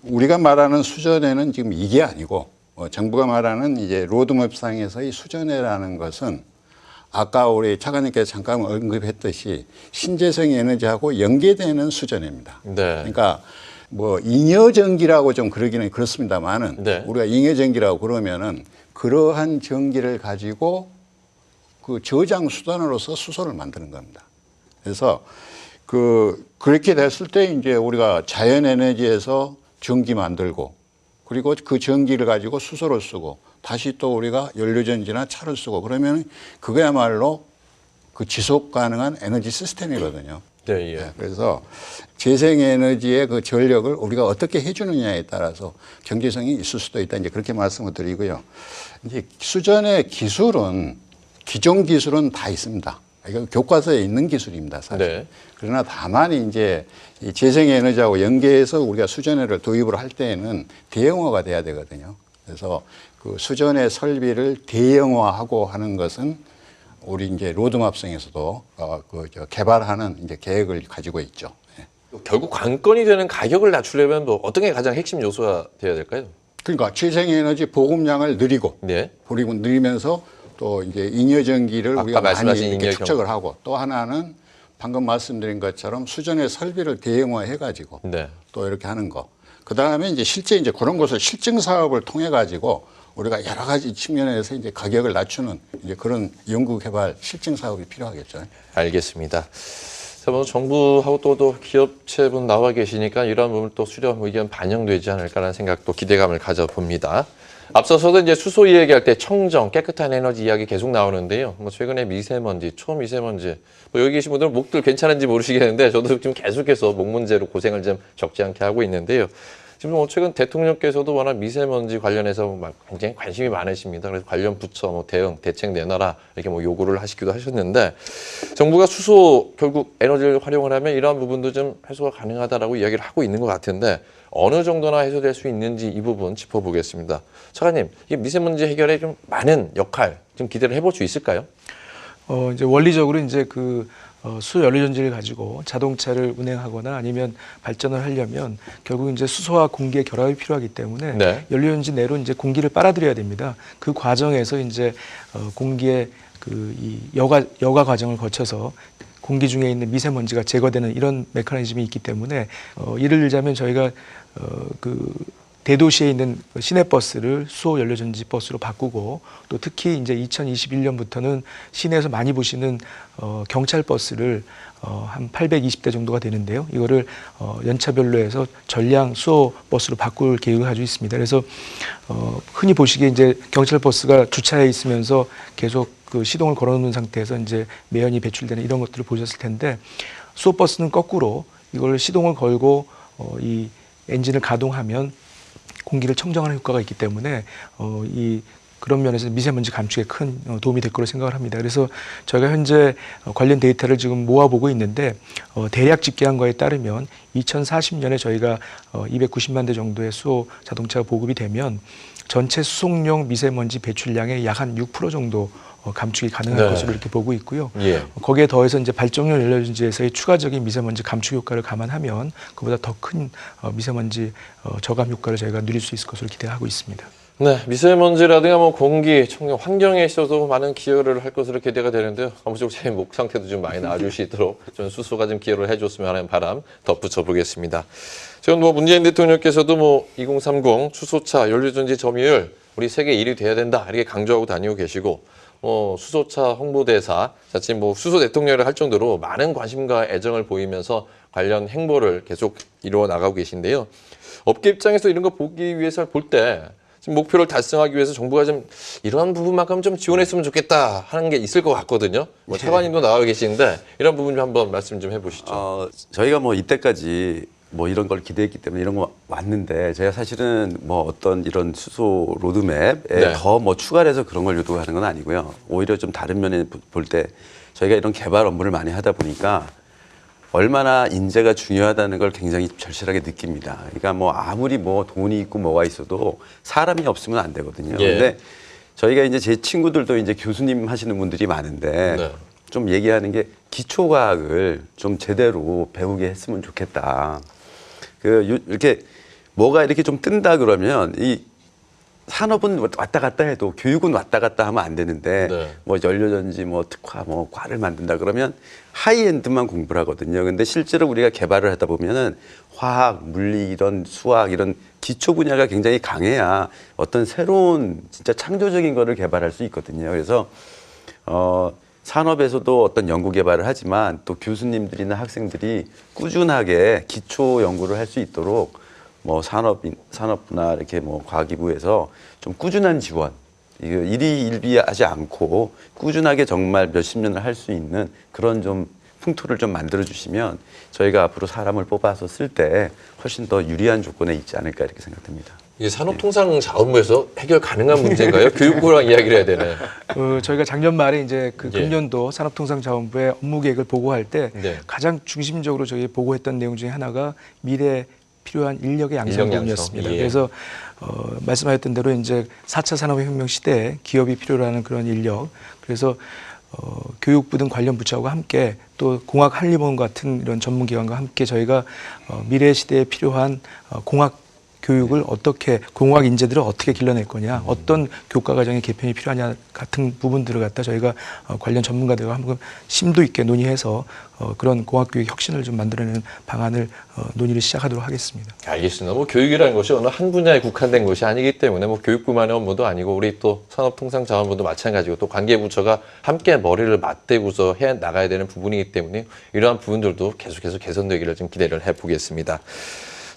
우리가 말하는 수전에는 지금 이게 아니고 정부가 말하는 이제 로드맵상에서의 수전해라는 것은 아까 우리 차관님께서 잠깐 언급했듯이 신재생 에너지하고 연계되는 수전입니다. 네. 그러니까 뭐 잉여전기라고 좀 그러기는 그렇습니다만은 네. 우리가 잉여전기라고 그러면은 그러한 전기를 가지고 그 저장 수단으로서 수소를 만드는 겁니다. 그래서 그렇게 됐을 때 이제 우리가 자연 에너지에서 전기 만들고 그리고 그 전기를 가지고 수소를 쓰고 다시 또 우리가 연료전지나 차를 쓰고 그러면 그거야말로 그 지속 가능한 에너지 시스템이거든요. 네, 예. 그래서 재생에너지의 그 전력을 우리가 어떻게 해주느냐에 따라서 경제성이 있을 수도 있다. 이제 그렇게 말씀을 드리고요. 이제 수전의 기술은 기존 기술은 다 있습니다. 이건 교과서에 있는 기술입니다, 사실. 네. 그러나 다만 이제 이 재생에너지하고 연계해서 우리가 수전해를 도입을 할 때에는 대형화가 돼야 되거든요. 그래서 그 수전의 설비를 대형화하고 하는 것은 우리 이제 로드맵상에서도 개발하는 이제 계획을 가지고 있죠. 예. 결국 관건이 되는 가격을 낮추려면 뭐 어떤 게 가장 핵심 요소가 돼야 될까요? 그러니까 재생에너지 보급량을 늘리고, 네. 그리고 늘리면서 또 이제 잉여전기를 아까 우리가 많이 말씀하신 이렇게 잉여전- 축적을 하고 또 하나는 방금 말씀드린 것처럼 수전의 설비를 대형화해가지고 네. 또 이렇게 하는 거. 그 다음에 이제 실제 이제 그런 것을 실증 사업을 통해 가지고 우리가 여러 가지 측면에서 이제 가격을 낮추는 이제 그런 연구 개발 실증 사업이 필요하겠죠. 알겠습니다. 자, 뭐 정부하고 또 기업체분 나와 계시니까 이런 부분 또 수렴 의견 반영되지 않을까라는 생각도 기대감을 가져봅니다. 앞서서도 이제 수소 이야기할 때 청정, 깨끗한 에너지 이야기 계속 나오는데요. 뭐 최근에 미세먼지, 초미세먼지, 뭐 여기 계신 분들은 목들 괜찮은지 모르시겠는데 저도 지금 계속해서 목 문제로 고생을 좀 적지 않게 하고 있는데요. 지금 뭐 최근 대통령께서도 워낙 미세먼지 관련해서 굉장히 관심이 많으십니다. 그래서 관련 부처 뭐 대책 내놔라 이렇게 뭐 요구를 하시기도 하셨는데 정부가 수소 결국 에너지를 활용을 하면 이러한 부분도 좀 해소가 가능하다라고 이야기를 하고 있는 것 같은데 어느 정도나 해소될 수 있는지 이 부분 짚어보겠습니다. 차관님, 이 미세먼지 해결에 좀 많은 역할 좀 기대를 해볼 수 있을까요? 이제 원리적으로 이제 수소 연료전지를 가지고 자동차를 운행하거나 아니면 발전을 하려면 결국 이제 수소와 공기의 결합이 필요하기 때문에 네. 연료전지 내로 이제 공기를 빨아들여야 됩니다. 그 과정에서 이제 공기의 이 여과 과정을 거쳐서 공기 중에 있는 미세먼지가 제거되는 이런 메커니즘이 있기 때문에 예를 들자면 저희가 대도시에 있는 시내버스를 수소 연료전지 버스로 바꾸고 또 특히 이제 2021년부터는 시내에서 많이 보시는 경찰 버스를 한 820대 정도가 되는데요. 이거를 연차별로 해서 전량 수소 버스로 바꿀 계획을 가지고 있습니다. 그래서 흔히 보시기에 이제 경찰 버스가 주차해 있으면서 계속 그 시동을 걸어놓는 상태에서 이제 매연이 배출되는 이런 것들을 보셨을 텐데 수소 버스는 거꾸로 이걸 시동을 걸고 이 엔진을 가동하면 공기를 청정하는 효과가 있기 때문에 그런 면에서 미세먼지 감축에 큰 도움이 될 거로 생각을 합니다. 그래서 저희가 현재 관련 데이터를 지금 모아보고 있는데 대략 집계한 거에 따르면 2040년에 저희가 290만 대 정도의 수소 자동차가 보급이 되면 전체 수송용 미세먼지 배출량의 약 한 6% 정도 감축이 가능할 네. 것으로 이렇게 보고 있고요. 예. 거기에 더해서 이제 발전용 연료전지에서의 추가적인 미세먼지 감축 효과를 감안하면 그보다 더 큰 미세먼지 저감 효과를 저희가 누릴 수 있을 것으로 기대하고 있습니다. 네, 미세먼지라든가 뭐 공기, 청정, 환경에 있어서 많은 기여를 할 것으로 기대가 되는데요. 아무쪼록 제 목 상태도 좀 많이 나아질 수 있도록 좀 수소가 좀 기여를 해줬으면 하는 바람 덧붙여 보겠습니다. 지금 뭐 문재인 대통령께서도 뭐 2030 수소차 연료전지 점유율 우리 세계 1위 돼야 된다 이렇게 강조하고 다니고 계시고 수소차 홍보대사, 자칫 뭐 수소 대통령을 할 정도로 많은 관심과 애정을 보이면서 관련 행보를 계속 이루어 나가고 계신데요. 업계 입장에서 이런 거 보기 위해서 볼 때 지금 목표를 달성하기 위해서 정부가 좀 이런 부분만큼 좀 지원했으면 좋겠다 하는 게 있을 것 같거든요. 뭐 차관님도 나와 계시는데 이런 부분 좀 한번 말씀 좀 해보시죠. 저희가 뭐 이때까지 뭐 이런 걸 기대했기 때문에 이런 거 왔는데 제가 사실은 뭐 어떤 이런 수소 로드맵에 네. 더 뭐 추가를 해서 그런 걸 요구하는 건 아니고요. 오히려 좀 다른 면에 볼 때 저희가 이런 개발 업무를 많이 하다 보니까 얼마나 인재가 중요하다는 걸 굉장히 절실하게 느낍니다. 그러니까 뭐 아무리 뭐 돈이 있고 뭐가 있어도 사람이 없으면 안 되거든요. 예. 근데 저희가 이제 제 친구들도 이제 교수님 하시는 분들이 많은데 네. 좀 얘기하는 게 기초과학을 좀 제대로 배우게 했으면 좋겠다. 이렇게 뭐가 이렇게 좀 뜬다 그러면 이 산업은 왔다 갔다 해도 교육은 왔다 갔다 하면 안 되는데 네. 뭐 연료전지 뭐 특화 뭐 과를 만든다 그러면 하이엔드만 공부를 하거든요. 근데 실제로 우리가 개발을 하다 보면은 화학, 물리 이런 수학 이런 기초 분야가 굉장히 강해야 어떤 새로운 진짜 창조적인 거를 개발할 수 있거든요. 그래서 산업에서도 어떤 연구 개발을 하지만 또 교수님들이나 학생들이 꾸준하게 기초 연구를 할 수 있도록 뭐 산업부나 이렇게 뭐 과기부에서 좀 꾸준한 지원, 이거 일희일비하지 않고 꾸준하게 정말 몇십 년을 할 수 있는 그런 좀 풍토를 좀 만들어 주시면 저희가 앞으로 사람을 뽑아서 쓸 때 훨씬 더 유리한 조건에 있지 않을까 이렇게 생각됩니다. 이게 산업통상자원부에서 해결 가능한 문제인가요? 교육부랑 이야기를 해야 되네. 저희가 작년 말에 이제 그 예. 금년도 산업통상자원부의 업무 계획을 보고할 때 네. 가장 중심적으로 저희 보고했던 내용 중에 하나가 미래 필요한 인력의 양성 인력 양성. 부분이었습니다. 예. 그래서 말씀하셨던 대로 이제 4차 산업혁명 시대에 기업이 필요로 하는 그런 인력, 그래서 교육부 등 관련 부처와 함께 또 공학한림원 같은 이런 전문기관과 함께 저희가 미래 시대에 필요한 공학 교육을 어떻게 공학 인재들을 어떻게 길러낼 거냐, 어떤 교과 과정의 개편이 필요하냐 같은 부분들을 갖다 저희가 관련 전문가들과 한번 심도 있게 논의해서 그런 공학 교육 혁신을 좀 만들어내는 방안을 논의를 시작하도록 하겠습니다. 알겠습니다. 뭐 교육이라는 것이 어느 한 분야에 국한된 것이 아니기 때문에 뭐 교육부만의 업무도 아니고 우리 또 산업통상자원부도 마찬가지고 또 관계부처가 함께 머리를 맞대고서 해 나가야 되는 부분이기 때문에 이러한 부분들도 계속해서 개선되기를 좀 기대를 해보겠습니다.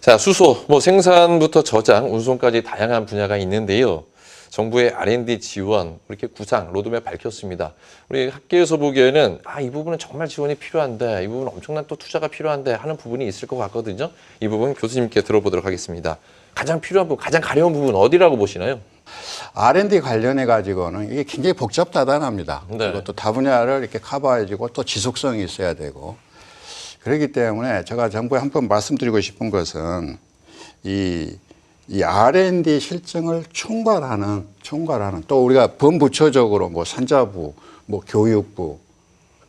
자, 수소, 뭐 생산부터 저장, 운송까지 다양한 분야가 있는데요. 정부의 R&D 지원, 이렇게 구상, 로드맵 밝혔습니다. 우리 학계에서 보기에는 이 부분은 정말 지원이 필요한데, 이 부분은 엄청난 또 투자가 필요한데 하는 부분이 있을 것 같거든요. 이 부분 교수님께 들어보도록 하겠습니다. 가장 필요한 부분, 가장 가려운 부분 어디라고 보시나요? R&D 관련해 가지고는 이게 굉장히 복잡다단합니다. 네. 그리고 또 다 분야를 이렇게 커버해주고 또 지속성이 있어야 되고 그렇기 때문에 제가 정부에 한번 말씀드리고 싶은 것은 이 R&D 실증을 총괄하는 또 우리가 범부처적으로 뭐 산자부, 뭐 교육부,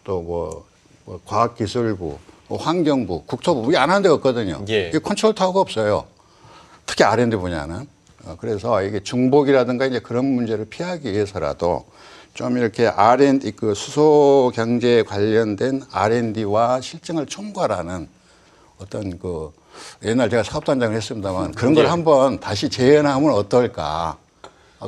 또 뭐 과학기술부, 뭐 환경부, 국토부 이게 안 하는 데가 없거든요. 예. 이게 컨트롤 타워가 없어요. 특히 R&D 분야는. 그래서 이게 중복이라든가 이제 그런 문제를 피하기 위해서라도 좀 이렇게 R&D 그 수소 경제에 관련된 R&D와 실증을 총괄하는 어떤 그 옛날 제가 사업단장을 했습니다만 그런 걸 한번 다시 재현하면 어떨까.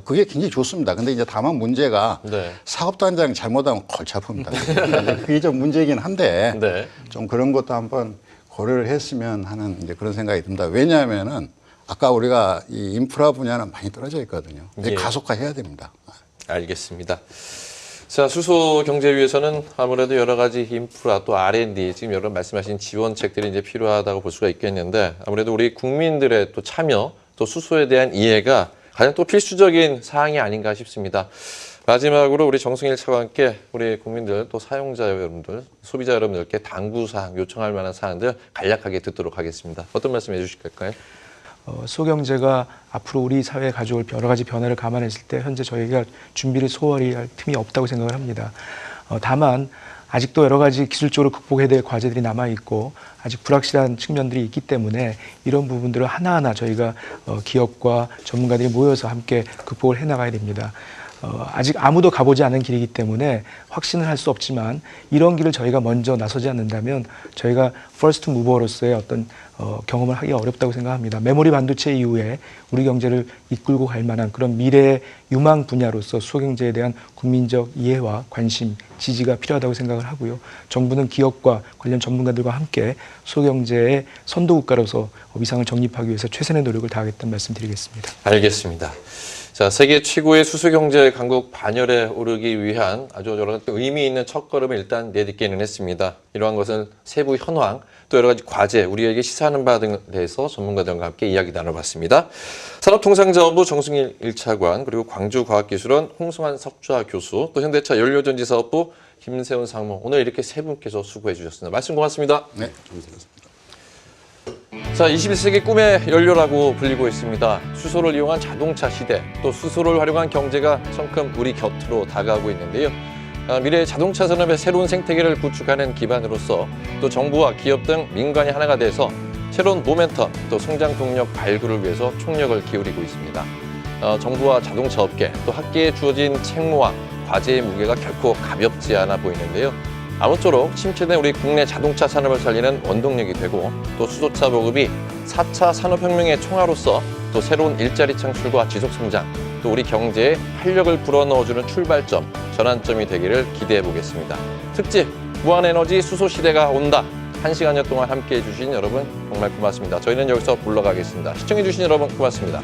그게 굉장히 좋습니다. 근데 이제 다만 문제가 네. 사업단장 잘못하면 골치 아픕니다. 그게 좀 문제이긴 한데 네. 좀 그런 것도 한번 고려를 했으면 하는 이제 그런 생각이 듭니다. 왜냐하면은 아까 우리가 이 인프라 분야는 많이 떨어져 있거든요. 예. 가속화해야 됩니다. 알겠습니다. 자, 수소 경제 위해서는 아무래도 여러 가지 인프라 또 R&D 지금 여러 말씀하신 지원책들이 이제 필요하다고 볼 수가 있겠는데 아무래도 우리 국민들의 또 참여 또 수소에 대한 이해가 가장 또 필수적인 사항이 아닌가 싶습니다. 마지막으로 우리 정승일 차관께 우리 국민들 또 사용자 여러분들, 소비자 여러분들께 당부사항, 요청할 만한 사항들 간략하게 듣도록 하겠습니다. 어떤 말씀 해주실까요? 수소경제가 앞으로 우리 사회에 가져올 여러 가지 변화를 감안했을 때 현재 저희가 준비를 소홀히 할 틈이 없다고 생각을 합니다. 다만 아직도 여러 가지 기술적으로 극복해야 될 과제들이 남아있고 아직 불확실한 측면들이 있기 때문에 이런 부분들을 하나하나 저희가 기업과 전문가들이 모여서 함께 극복을 해나가야 됩니다. 아직 아무도 가보지 않은 길이기 때문에 확신을 할 수 없지만 이런 길을 저희가 먼저 나서지 않는다면 저희가 퍼스트 무버로서의 어떤 경험을 하기가 어렵다고 생각합니다. 메모리 반도체 이후에 우리 경제를 이끌고 갈 만한 그런 미래의 유망 분야로서 수소경제에 대한 국민적 이해와 관심, 지지가 필요하다고 생각을 하고요. 정부는 기업과 관련 전문가들과 함께 수소경제의 선도국가로서 위상을 정립하기 위해서 최선의 노력을 다하겠다는 말씀드리겠습니다. 알겠습니다. 자, 세계 최고의 수소경제 강국 반열에 오르기 위한 아주 여러 가지 의미 있는 첫걸음을 일단 내딛기는 했습니다. 이러한 것은 세부 현황, 또 여러 가지 과제, 우리에게 시사하는 바 등에 대해서 전문가들과 함께 이야기 나눠봤습니다. 산업통상자원부 정승일 1차관, 그리고 광주과학기술원 홍승환 석좌 교수, 또 현대차 연료전지사업부 김세훈 상무, 오늘 이렇게 세 분께서 수고해 주셨습니다. 말씀 고맙습니다. 네, 감사합니다. 자, 21세기 꿈의 연료라고 불리고 있습니다. 수소를 이용한 자동차 시대, 또 수소를 활용한 경제가 성큼 우리 곁으로 다가오고 있는데요. 미래의 자동차 산업의 새로운 생태계를 구축하는 기반으로서 또 정부와 기업 등 민간이 하나가 돼서 새로운 모멘텀, 또 성장 동력 발굴을 위해서 총력을 기울이고 있습니다. 정부와 자동차 업계, 또 학계에 주어진 책무와 과제의 무게가 결코 가볍지 않아 보이는데요. 아무쪼록 침체된 우리 국내 자동차 산업을 살리는 원동력이 되고 또 수소차 보급이 4차 산업혁명의 총알로서 또 새로운 일자리 창출과 지속성장 또 우리 경제에 활력을 불어넣어주는 출발점, 전환점이 되기를 기대해 보겠습니다. 특집 무한에너지 수소 시대가 온다. 1시간여 동안 함께해 주신 여러분 정말 고맙습니다. 저희는 여기서 물러가겠습니다. 시청해 주신 여러분 고맙습니다.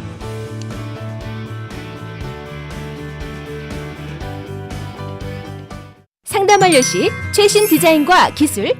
상담 완료 시 최신 디자인과 기술,